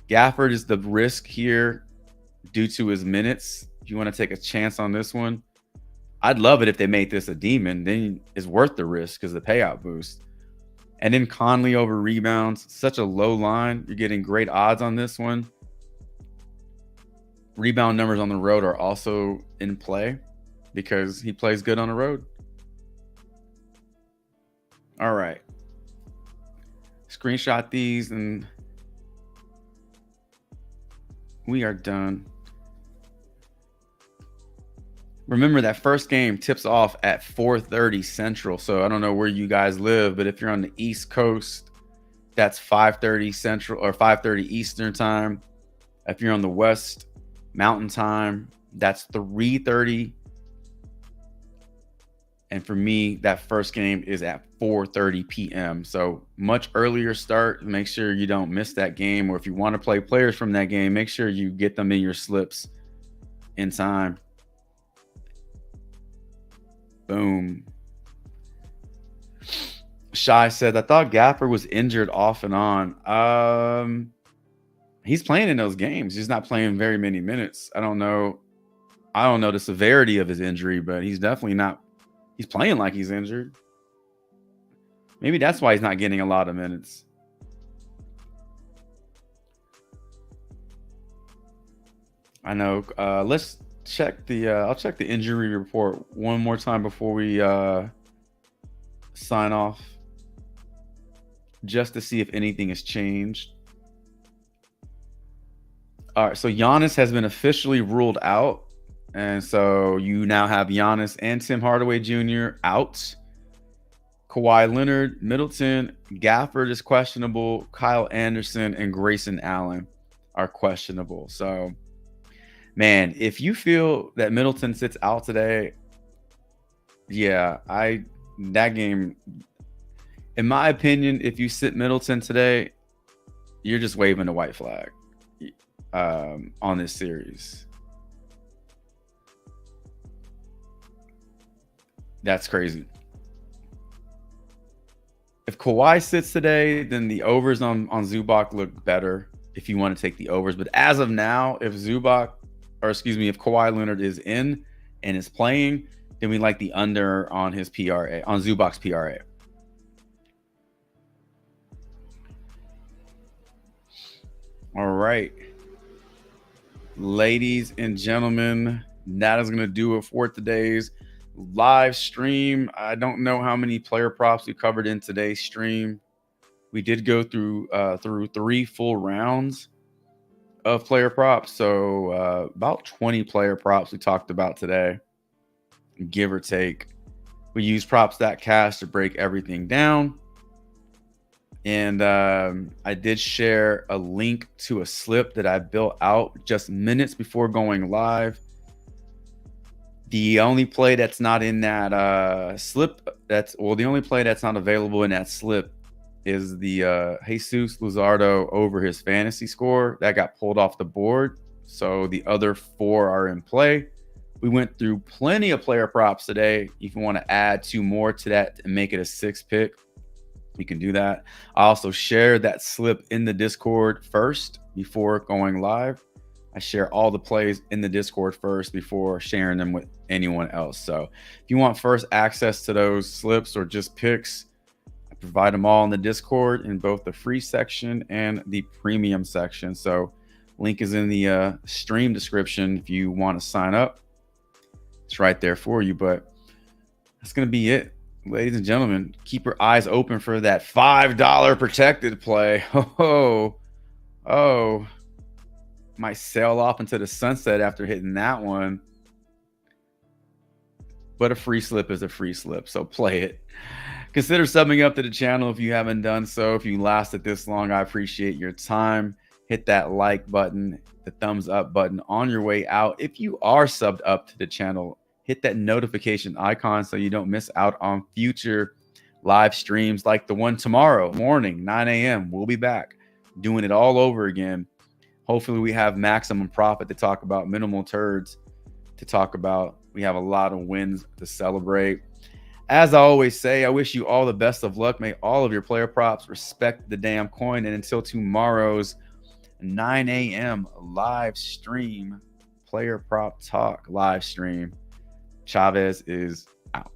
Gafford is the risk here due to his minutes. If you want to take a chance on this one, I'd love it if they made this a demon. Then it's worth the risk because the payout boost. And then Conley over rebounds. Such a low line. You're getting great odds on this one. Rebound numbers on the road are also in play because he plays good on the road. All right. Screenshot these and we are done. Remember that first game tips off at 4:30 Central. So I don't know where you guys live, but if you're on the East Coast, That's 5:30 Central or 5:30 Eastern time. If you're on the West Mountain time, that's 3:30. And for me, that first game is at 4:30 p.m. So much earlier start. Make sure you don't miss that game. Or if you want to play players from that game, make sure you get them in your slips in time. Boom. Shy said, I thought Gaffer was injured off and on. He's playing in those games. He's not playing very many minutes. I don't know the severity of his injury, but he's definitely not. He's playing like he's injured. Maybe that's why he's not getting a lot of minutes. I know. Let's check the I'll check the injury report one more time before we sign off, just to see if anything has changed. All right, so Giannis has been officially ruled out. And so you now have Giannis and Tim Hardaway Jr. out. Kawhi Leonard, Middleton, Gafford is questionable. Kyle Anderson and Grayson Allen are questionable. So, man, if you feel that Middleton sits out today, yeah, that game, in my opinion, if you sit Middleton today, you're just waving the white flag on this series. That's crazy. If Kawhi sits today, then the overs on Zubac look better if you want to take the overs. But as of now, if Kawhi Leonard is in and is playing, then we like the under on his PRA, on Zubac's PRA. All right. Ladies and gentlemen, that is going to do it for today's live stream. I don't know how many player props we covered in today's stream. We did go through 3 full rounds of player props, so about 20 player props we talked about today, give or take. We used Props.cash to break everything down, and I did share a link to a slip that I built out just minutes before going live. The only play that's not in that slip, the only play that's not available in that slip is the Jesus Luzardo over his fantasy score. That got pulled off the board. So the other 4 are in play. We went through plenty of player props today. If you want to add 2 more to that and make it a 6 pick, you can do that. I also shared that slip in the Discord first before going live. I share all the plays in the Discord first before sharing them with anyone else. So if you want first access to those slips or just picks, I provide them all in the Discord in both the free section and the premium section. So link is in the stream description if you want to sign up. It's right there for you. But that's going to be it. Ladies and gentlemen, keep your eyes open for that $5 protected play. Oh. Might sail off into the sunset after hitting that one. But a free slip is a free slip, so play it. Consider subbing up to the channel if you haven't done so. If you lasted this long, I appreciate your time. Hit that like button, the thumbs up button on your way out. If you are subbed up to the channel, hit that notification icon so you don't miss out on future live streams like the one tomorrow morning, 9 a.m. We'll be back doing it all over again. Hopefully we have maximum profit to talk about, minimal turds to talk about. We have a lot of wins to celebrate. As I always say, I wish you all the best of luck. May all of your player props respect the damn coin. And until tomorrow's 9 a.m. live stream, player prop talk live stream, Chavez is out.